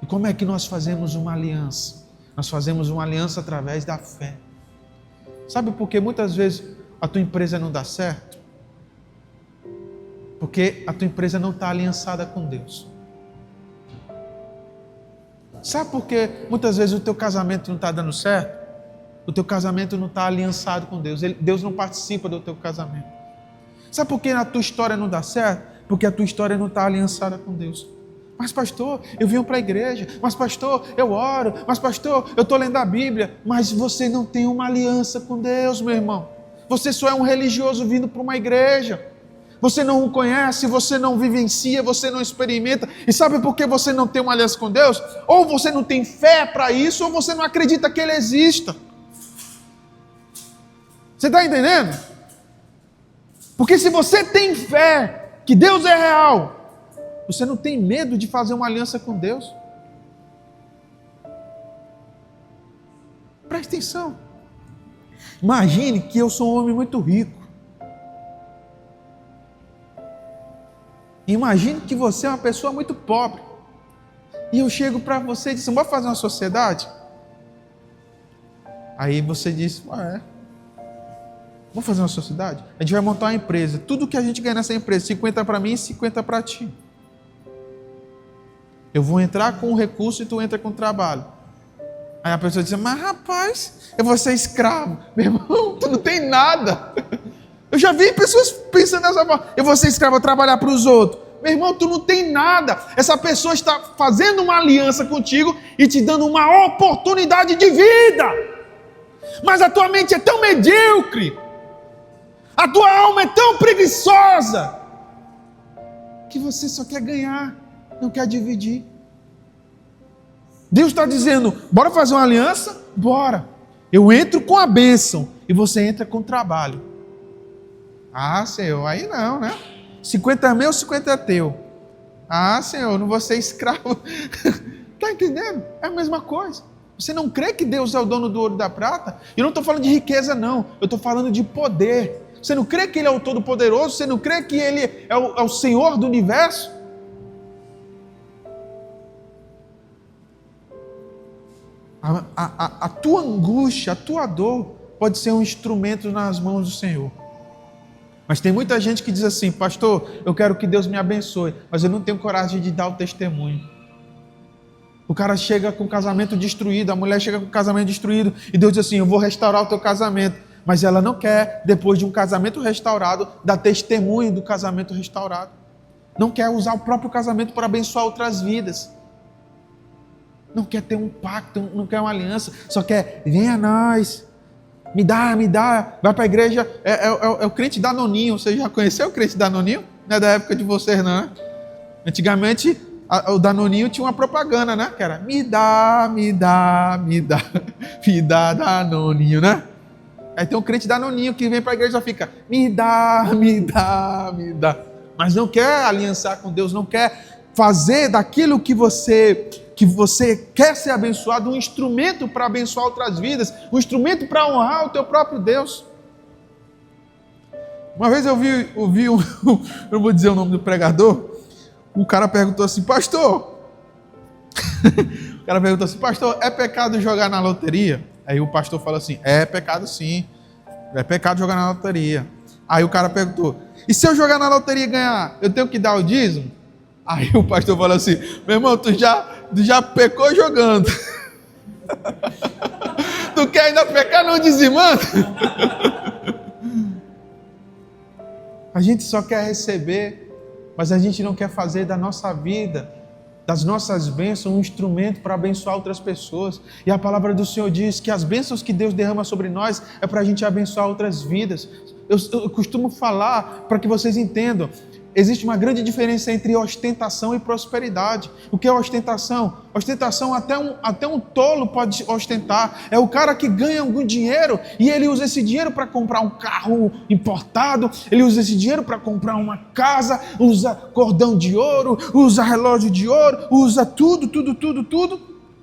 E como é que nós fazemos uma aliança? Nós fazemos uma aliança através da fé. Sabe por que muitas vezes a tua empresa não dá certo? Porque a tua empresa não está aliançada com Deus. Sabe por que muitas vezes o teu casamento não está dando certo? O teu casamento não está aliançado com Deus. Deus não participa do teu casamento. Sabe por que a tua história não dá certo? Porque a tua história não está aliançada com Deus. Mas pastor, eu venho para a igreja. Mas pastor, eu oro. Mas pastor, eu estou lendo a Bíblia. Mas você não tem uma aliança com Deus, meu irmão. Você só é um religioso vindo para uma igreja. Você não o conhece, você não vivencia, você não experimenta. E sabe por que você não tem uma aliança com Deus? Ou você não tem fé para isso, ou você não acredita que Ele exista. Você está entendendo? Porque se você tem fé que Deus é real, você não tem medo de fazer uma aliança com Deus. Preste atenção. Imagine que eu sou um homem muito rico. Imagine que você é uma pessoa muito pobre. E eu chego para você e digo, vamos fazer uma sociedade? Aí você diz, vamos fazer uma sociedade? A gente vai montar uma empresa. Tudo que a gente ganha nessa empresa, 50 para mim e 50 para ti. Eu vou entrar com o recurso e tu entra com o trabalho. Aí a pessoa diz, mas rapaz, eu vou ser escravo. Meu irmão, tu não tem nada. Eu já vi pessoas pensando dessa forma. Eu vou ser escravo, vou trabalhar para os outros. Meu irmão, tu não tem nada. Essa pessoa está fazendo uma aliança contigo e te dando uma oportunidade de vida. Mas a tua mente é tão medíocre. A tua alma é tão preguiçosa. Que você só quer ganhar, não quer dividir. Deus está dizendo, bora fazer uma aliança? Bora. Eu entro com a bênção e você entra com o trabalho. Ah, Senhor, aí não, né? 50 é meu, 50 é teu. Ah, Senhor, não vou ser escravo. Está entendendo? É a mesma coisa. Você não crê que Deus é o dono do ouro e da prata? Eu não estou falando de riqueza, não. Eu estou falando de poder. Você não crê que Ele é o Todo-Poderoso? Você não crê que Ele é o Senhor do Universo? A tua angústia, a tua dor pode ser um instrumento nas mãos do Senhor. Mas tem muita gente que diz assim, pastor, eu quero que Deus me abençoe, mas eu não tenho coragem de dar o testemunho. O cara chega com o casamento destruído, a mulher chega com o casamento destruído, e Deus diz assim, eu vou restaurar o teu casamento. Mas ela não quer, depois de um casamento restaurado, dar testemunho do casamento restaurado. Não quer usar o próprio casamento para abençoar outras vidas. Não quer ter um pacto, não quer uma aliança, só quer, venha a nós, me dá, vai para a igreja, é o crente Danoninho. Você já conheceu o crente Danoninho? Não é da época de vocês, não, né? Antigamente, o Danoninho tinha uma propaganda, né? Que era, me dá Danoninho, né? Aí tem um crente Danoninho que vem para a igreja e fica, me dá. Mas não quer aliançar com Deus, não quer fazer daquilo que você quer ser abençoado, um instrumento para abençoar outras vidas, um instrumento para honrar o teu próprio Deus. Uma vez eu vi eu não vou dizer o nome do pregador, o cara perguntou assim, pastor, é pecado jogar na loteria? Aí o pastor falou assim, é pecado sim, é pecado jogar na loteria. Aí o cara perguntou, e se eu jogar na loteria e ganhar, eu tenho que dar o dízimo? Aí o pastor falou assim, meu irmão, tu já pecou jogando. Tu quer ainda pecar não dizimando? A gente só quer receber, mas a gente não quer fazer da nossa vida, das nossas bênçãos, um instrumento para abençoar outras pessoas. E a palavra do Senhor diz que as bênçãos que Deus derrama sobre nós é para a gente abençoar outras vidas. Eu costumo falar, para que vocês entendam, existe uma grande diferença entre ostentação e prosperidade. O que é ostentação? Ostentação até um tolo pode ostentar. É o cara que ganha algum dinheiro e ele usa esse dinheiro para comprar um carro importado, ele usa esse dinheiro para comprar uma casa, usa cordão de ouro, usa relógio de ouro, usa tudo,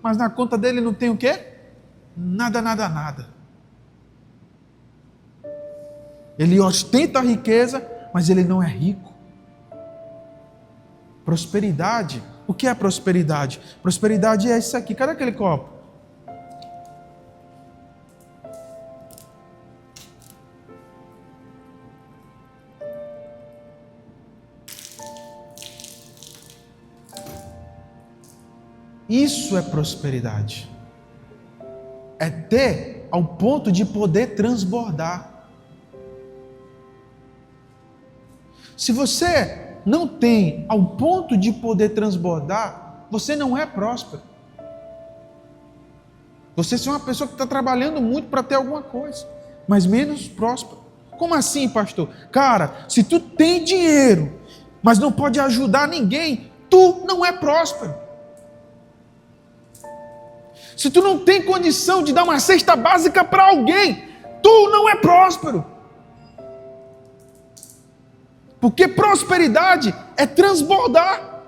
mas na conta dele não tem o quê? Nada. Ele ostenta a riqueza, mas ele não é rico. Prosperidade. O que é prosperidade? Prosperidade é isso aqui. Cadê aquele copo? Isso é prosperidade. É ter ao ponto de poder transbordar. Se você não tem ao ponto de poder transbordar, você não é próspero. Você é uma pessoa que está trabalhando muito para ter alguma coisa, mas menos próspero. Como assim, pastor? Cara, se tu tem dinheiro, mas não pode ajudar ninguém, tu não é próspero. Se tu não tem condição de dar uma cesta básica para alguém, tu não é próspero. Porque prosperidade é transbordar.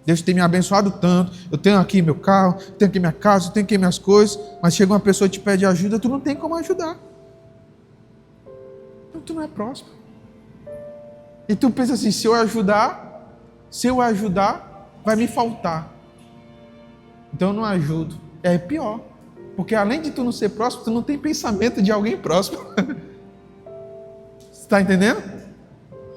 Deus tem me abençoado tanto. Eu tenho aqui meu carro, tenho aqui minha casa, tenho aqui minhas coisas. Mas chega uma pessoa e te pede ajuda, tu não tem como ajudar. Então tu não é próspero. E tu pensa assim, se eu ajudar, vai me faltar. Então eu não ajudo. É pior. Porque além de tu não ser próspero, tu não tem pensamento de alguém próspero. Está entendendo?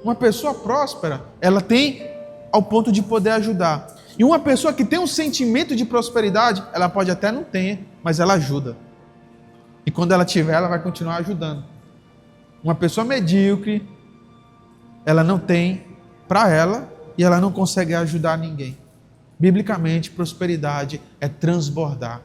Uma pessoa próspera, ela tem ao ponto de poder ajudar. E uma pessoa que tem um sentimento de prosperidade, ela pode até não ter, mas ela ajuda. E quando ela tiver, ela vai continuar ajudando. Uma pessoa medíocre, ela não tem para ela e ela não consegue ajudar ninguém. Biblicamente, prosperidade é transbordar.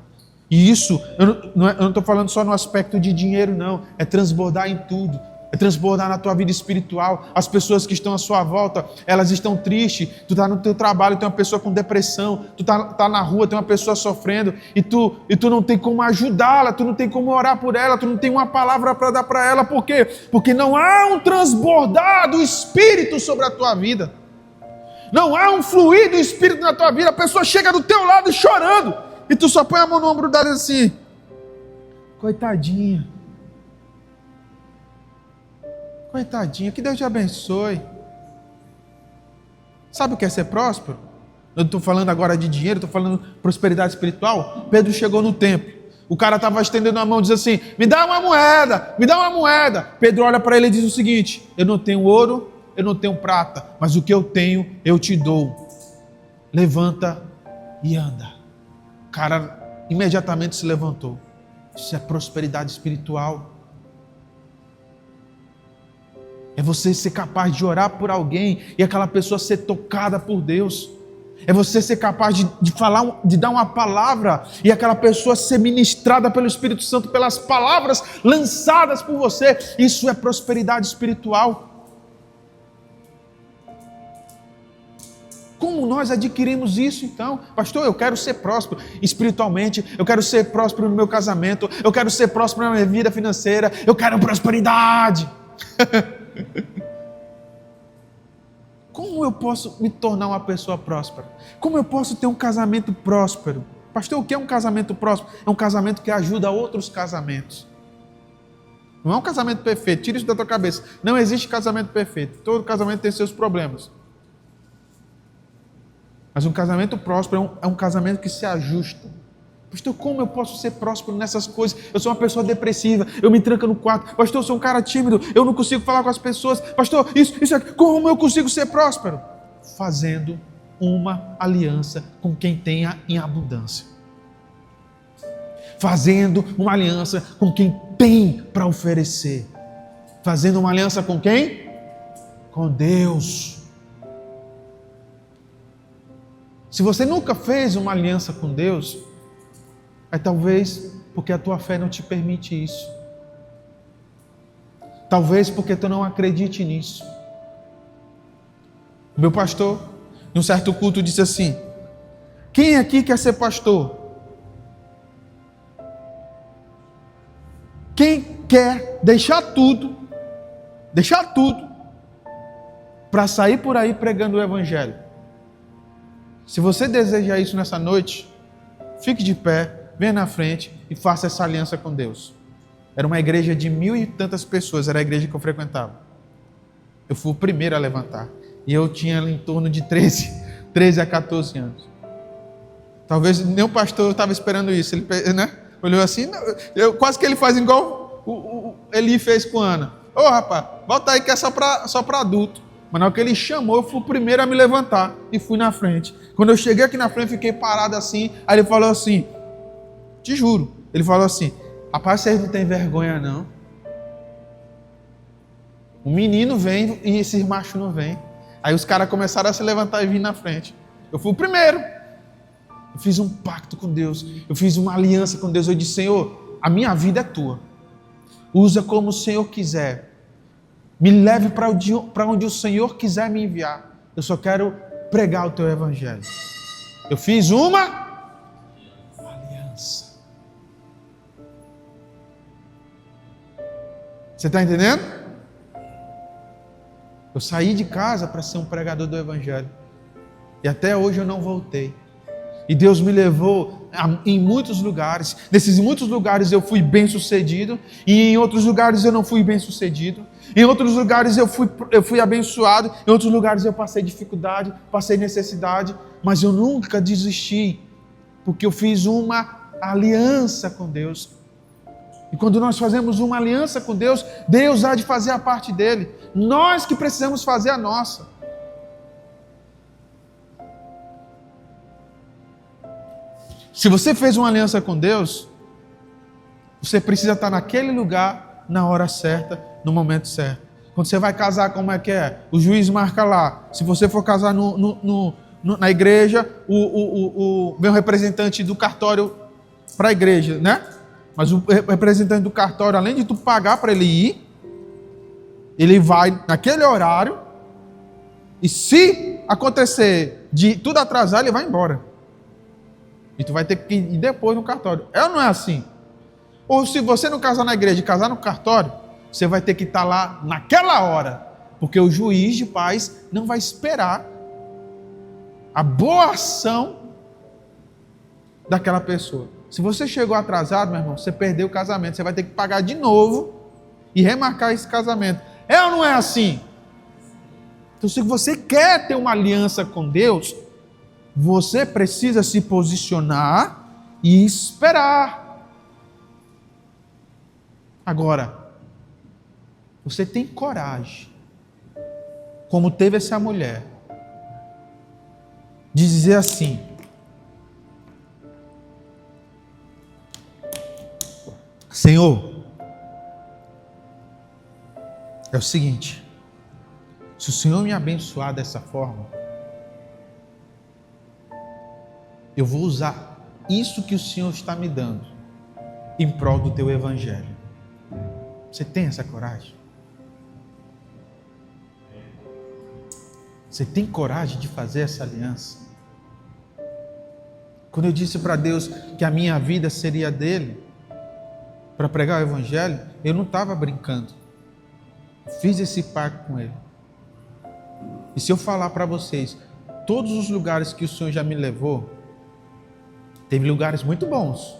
E isso, eu não estou falando só no aspecto de dinheiro, não. É transbordar em tudo. É transbordar na tua vida espiritual. As pessoas que estão à sua volta, elas estão tristes. Tu está no teu trabalho, tem uma pessoa com depressão. Tu tá na rua, tem uma pessoa sofrendo. E tu não tem como ajudá-la, tu não tem como orar por ela, tu não tem uma palavra para dar para ela. Por quê? Porque não há um transbordar do Espírito sobre a tua vida. Não há um fluir do Espírito na tua vida. A pessoa chega do teu lado chorando. E tu só põe a mão no ombro dela assim. Coitadinha. Coitadinha, que Deus te abençoe. Sabe o que é ser próspero? Eu não estou falando agora de dinheiro, estou falando de prosperidade espiritual. Pedro chegou no templo. O cara estava estendendo a mão e diz assim, me dá uma moeda, me dá uma moeda. Pedro olha para ele e diz o seguinte, eu não tenho ouro, eu não tenho prata, mas o que eu tenho, eu te dou. Levanta e anda. O cara imediatamente se levantou. Isso é prosperidade espiritual. É você ser capaz de orar por alguém e aquela pessoa ser tocada por Deus. É você ser capaz de falar, de dar uma palavra e aquela pessoa ser ministrada pelo Espírito Santo pelas palavras lançadas por você. Isso é prosperidade espiritual. Como nós adquirimos isso então? Pastor, eu quero ser próspero espiritualmente, eu quero ser próspero no meu casamento, eu quero ser próspero na minha vida financeira, eu quero prosperidade. Como eu posso me tornar uma pessoa próspera? Como eu posso ter um casamento próspero? Pastor, o que é um casamento próspero? É um casamento que ajuda outros casamentos. Não é um casamento perfeito, tira isso da tua cabeça. Não existe casamento perfeito. Todo casamento tem seus problemas. Mas um casamento próspero é um casamento que se ajusta. Pastor, como eu posso ser próspero nessas coisas? Eu sou uma pessoa depressiva, eu me tranco no quarto. Pastor, eu sou um cara tímido, eu não consigo falar com as pessoas. Pastor, isso aqui, como eu consigo ser próspero? Fazendo uma aliança com quem tenha em abundância. Fazendo uma aliança com quem tem para oferecer. Fazendo uma aliança com quem? Com Deus. Se você nunca fez uma aliança com Deus, é talvez porque a tua fé não te permite isso. Talvez porque tu não acredite nisso. O meu pastor, em um certo culto, disse assim: quem aqui quer ser pastor? Quem quer deixar tudo para sair por aí pregando o evangelho? Se você deseja isso nessa noite, fique de pé, venha na frente e faça essa aliança com Deus. Era uma igreja de 1.000 e tantas pessoas, era a igreja que eu frequentava. Eu fui o primeiro a levantar. E eu tinha em torno de 13 a 14 anos. Talvez nem o pastor estava esperando isso. Ele, né, olhou assim, quase que ele faz igual o Eli fez com a Ana. Ô rapaz, volta aí que é só para adulto. Mas na hora que ele chamou, eu fui o primeiro a me levantar e fui na frente. Quando eu cheguei aqui na frente, fiquei parado assim. Aí ele falou assim, te juro, ele falou assim: rapaz, vocês não tem vergonha não? O menino vem e esses machos não vêm. Aí os caras começaram a se levantar e vir na frente. Eu fui o primeiro. Eu fiz um pacto com Deus. Eu fiz uma aliança com Deus. Eu disse: Senhor, a minha vida é tua. Usa como o Senhor quiser. Me leve para onde o Senhor quiser me enviar. Eu só quero pregar o teu evangelho. Eu fiz uma aliança. Você está entendendo? Eu saí de casa para ser um pregador do evangelho. E até hoje eu não voltei. E Deus me levou em muitos lugares. Nesses muitos lugares eu fui bem sucedido. E em outros lugares eu não fui bem sucedido. Em outros lugares eu fui abençoado. Em outros lugares eu passei dificuldade, passei necessidade. Mas eu nunca desisti. Porque eu fiz uma aliança com Deus. E quando nós fazemos uma aliança com Deus, Deus há de fazer a parte dele. Nós que precisamos fazer a nossa. Se você fez uma aliança com Deus, você precisa estar naquele lugar, na hora certa, no momento certo. Quando você vai casar, como é que é? O juiz marca lá. Se você for casar na igreja, o meu representante do cartório para a igreja, né? Mas o representante do cartório, além de tu pagar para ele ir, ele vai naquele horário, e se acontecer de tudo atrasar, ele vai embora. E tu vai ter que ir depois no cartório. É ou não é assim? Ou se você não casar na igreja e casar no cartório, você vai ter que estar lá naquela hora, porque o juiz de paz não vai esperar a boa ação daquela pessoa. Se você chegou atrasado, meu irmão, você perdeu o casamento. Você vai ter que pagar de novo e remarcar esse casamento. É ou não é assim? Então, se você quer ter uma aliança com Deus, você precisa se posicionar e esperar. Agora, você tem coragem, como teve essa mulher, de dizer assim: Senhor, é o seguinte, se o Senhor me abençoar dessa forma, eu vou usar isso que o Senhor está me dando em prol do teu evangelho. Você tem essa coragem? Você tem coragem de fazer essa aliança? Quando eu disse para Deus que a minha vida seria dele, para pregar o evangelho, eu não estava brincando. Fiz esse pacto com ele. E se eu falar para vocês, todos os lugares que o Senhor já me levou, teve lugares muito bons,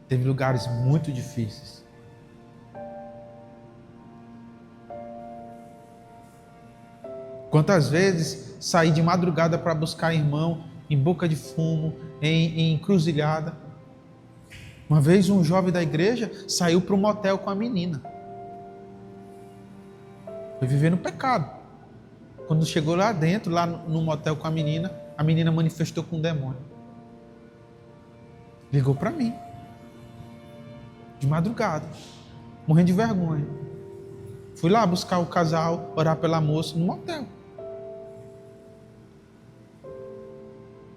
teve lugares muito difíceis. Quantas vezes saí de madrugada para buscar irmão em boca de fumo, em encruzilhada. Uma vez um jovem da igreja saiu para um motel com a menina. Foi viver no pecado. Quando chegou lá dentro, lá no motel com a menina manifestou com um demônio. Ligou para mim. De madrugada. Morrendo de vergonha. Fui lá buscar o casal, orar pela moça no motel.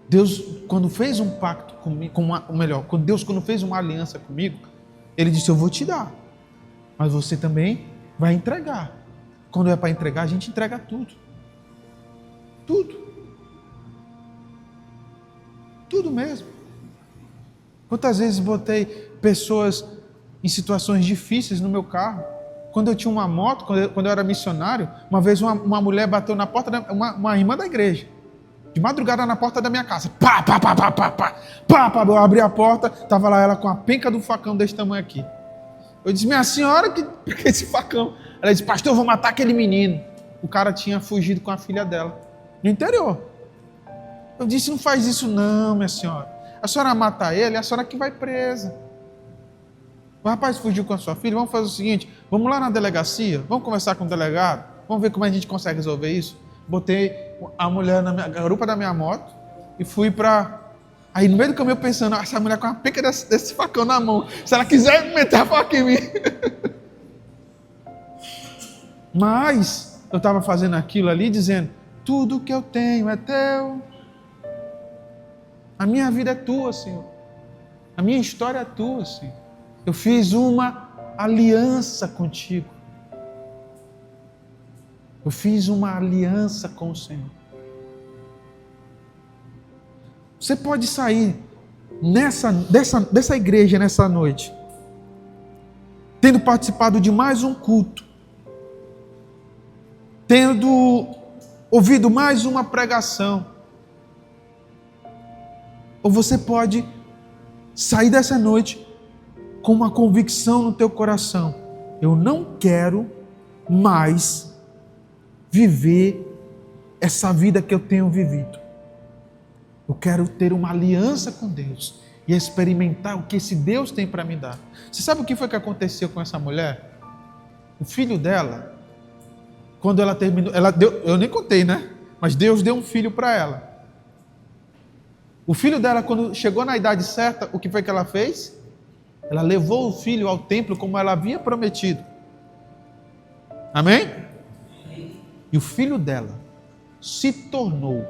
Deus, quando fez um pacto comigo, quando fez uma aliança comigo, Ele disse: eu vou te dar, mas você também vai entregar. Quando é para entregar, a gente entrega tudo. Tudo. Tudo mesmo. Quantas vezes botei pessoas em situações difíceis no meu carro? Quando eu tinha uma moto, quando eu era missionário, uma vez uma mulher bateu na porta, uma irmã da igreja, de madrugada na porta da minha casa. Pá, pá, pá, pá, pá, pá, pá, pá. Eu abri a porta, estava lá ela com a penca do facão desse tamanho aqui. Eu disse, minha senhora, que esse facão? Ela disse, pastor, eu vou matar aquele menino. O cara tinha fugido com a filha dela, no interior. Eu disse, não faz isso não, minha senhora. A senhora mata ele, é a senhora que vai presa. O rapaz fugiu com a sua filha, vamos fazer o seguinte, vamos lá na delegacia, vamos conversar com o delegado, vamos ver como a gente consegue resolver isso. Botei a mulher na garupa da minha moto e fui para... Aí no meio do caminho pensando, essa mulher com a penca desse facão na mão, se ela quiser meter a faca em mim. Mas eu estava fazendo aquilo ali dizendo, tudo que eu tenho é teu. A minha vida é tua, Senhor. A minha história é tua, Senhor. Eu fiz uma aliança contigo. Eu fiz uma aliança com o Senhor. Você pode sair dessa igreja nessa noite, tendo participado de mais um culto, tendo ouvido mais uma pregação, ou você pode sair dessa noite com uma convicção no teu coração: eu não quero mais viver essa vida que eu tenho vivido. Eu quero ter uma aliança com Deus e experimentar o que esse Deus tem para me dar. Você sabe o que foi que aconteceu com essa mulher? O filho dela, quando ela terminou, eu nem contei, né? Mas Deus deu um filho para ela. O filho dela, quando chegou na idade certa, o que foi que ela fez? Ela levou o filho ao templo como ela havia prometido. Amém? E o filho dela se tornou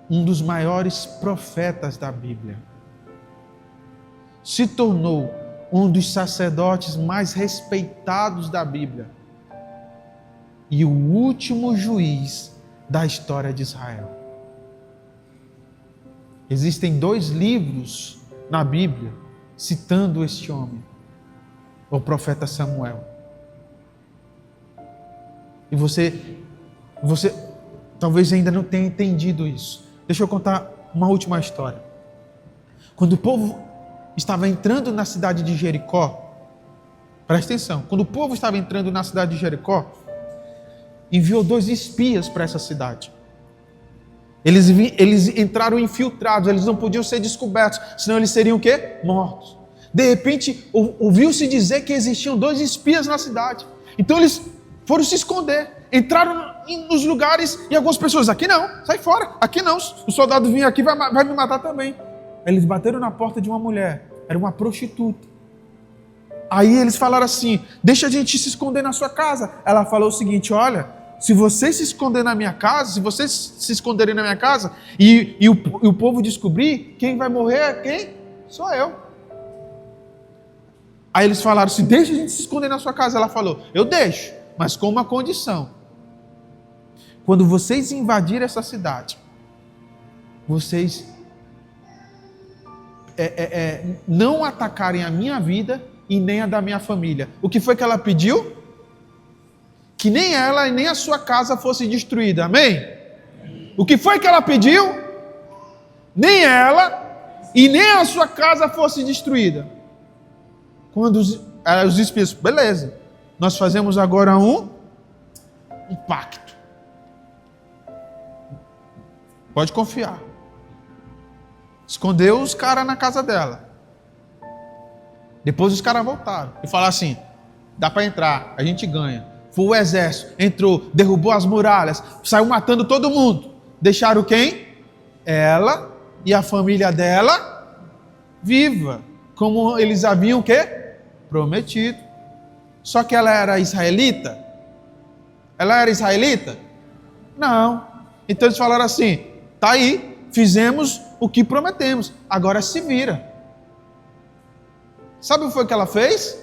um dos maiores profetas da Bíblia. Se tornou um dos sacerdotes mais respeitados da Bíblia. E o último juiz da história de Israel. Existem 2 livros na Bíblia citando este homem, o profeta Samuel. E você talvez ainda não tenha entendido isso. Deixa eu contar uma última história. Quando o povo estava entrando na cidade de Jericó, presta atenção, quando o povo estava entrando na cidade de Jericó, enviou 2 espias para essa cidade. Eles entraram infiltrados, eles não podiam ser descobertos, senão eles seriam o quê? Mortos. De repente, ouviu-se dizer que existiam 2 espias na cidade. Então eles foram se esconder, entraram nos lugares e algumas pessoas, aqui não, sai fora, aqui não, o soldado vinha aqui vai me matar também. Eles bateram na porta de uma mulher, era uma prostituta. Aí eles falaram assim, deixa a gente se esconder na sua casa. Ela falou o seguinte, olha, se vocês se esconderem na minha casa, se vocês se esconderem na minha casa e o povo descobrir, quem vai morrer é quem? Sou eu. Aí eles falaram assim, deixa a gente se esconder na sua casa. Ela falou, eu deixo, mas com uma condição. Quando vocês invadirem essa cidade, vocês não atacarem a minha vida e nem a da minha família. O que foi que ela pediu? Que nem ela e nem a sua casa fosse destruída. Amém? O que foi que ela pediu? Nem ela e nem a sua casa fosse destruída. Quando os espias, beleza, nós fazemos agora um pacto. Pode confiar. Escondeu os caras na casa dela. Depois os caras voltaram e falaram assim, dá para entrar, a gente ganha. Foi o exército, entrou, derrubou as muralhas, saiu matando todo mundo. Deixaram quem? Ela e a família dela viva, como eles haviam o quê? Prometido. Só que ela era israelita? Ela era israelita? Não. Então eles falaram assim, tá aí, fizemos o que prometemos, agora se vira. Sabe o que foi que ela fez?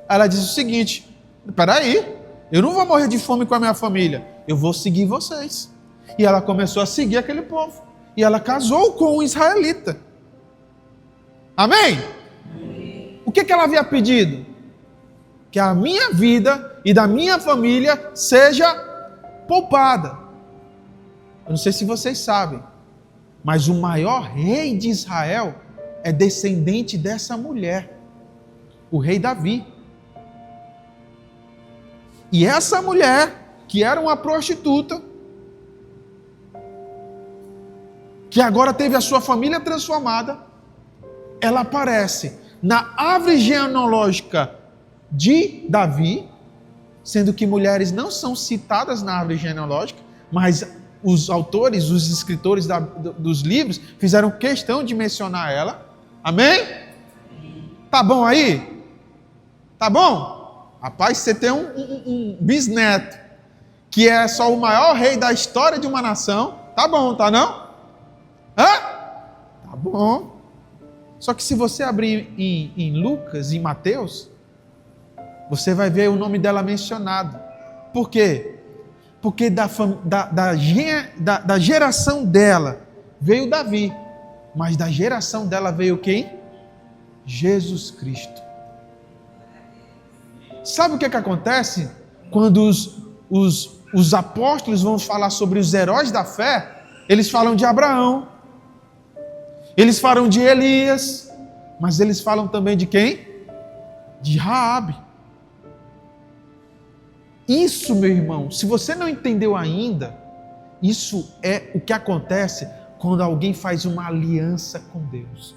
Ela disse o seguinte, espera aí, Eu não vou morrer de fome com a minha família. Eu vou seguir vocês. E ela começou a seguir aquele povo. E ela casou com um israelita. Amém? O que ela havia pedido? Que a minha vida e da minha família seja poupada. Eu não sei se vocês sabem, mas o maior rei de Israel é descendente dessa mulher, o rei Davi. E essa mulher, que era uma prostituta, que agora teve a sua família transformada, ela aparece na árvore genealógica de Davi, sendo que mulheres não são citadas na árvore genealógica, mas os autores, os escritores dos livros fizeram questão de mencionar ela. Amém? Tá bom aí? Tá bom? Rapaz, você tem um bisneto que é só o maior rei da história de uma nação. Tá bom, tá não? Hã? Tá bom. Só que se você abrir em Lucas e Mateus, você vai ver o nome dela mencionado. Por quê? Porque da geração dela veio Davi, mas da geração dela veio quem? Jesus Cristo. Sabe o que acontece quando os apóstolos vão falar sobre os heróis da fé? Eles falam de Abraão, eles falam de Elias, mas eles falam também de quem? De Raabe. Isso, meu irmão, se você não entendeu ainda, isso é o que acontece quando alguém faz uma aliança com Deus.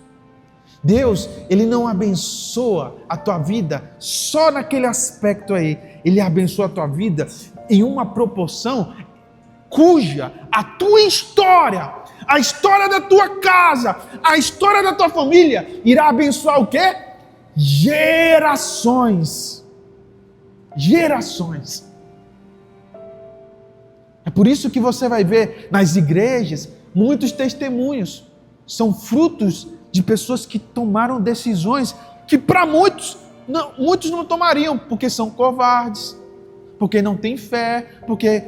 Deus, Ele não abençoa a tua vida só naquele aspecto aí. Ele abençoa a tua vida em uma proporção cuja a tua história, a história da tua casa, a história da tua família irá abençoar o quê? Gerações. Gerações. É por isso que você vai ver nas igrejas muitos testemunhos. São frutos de pessoas que tomaram decisões que para muitos não tomariam, porque são covardes, porque não têm fé, porque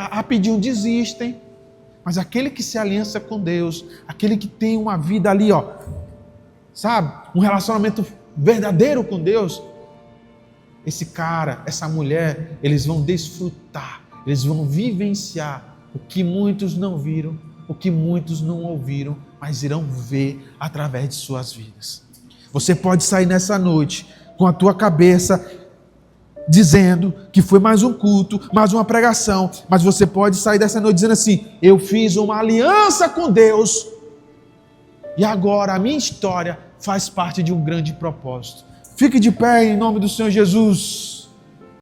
rapidinho desistem. Mas aquele que se aliança com Deus, aquele que tem uma vida ali, sabe, um relacionamento verdadeiro com Deus, esse cara, essa mulher, eles vão desfrutar, eles vão vivenciar o que muitos não viram, o que muitos não ouviram, mas irão ver através de suas vidas. Você pode sair nessa noite com a tua cabeça dizendo que foi mais um culto, mais uma pregação, mas você pode sair dessa noite dizendo assim: eu fiz uma aliança com Deus e agora a minha história faz parte de um grande propósito. Fique de pé em nome do Senhor Jesus.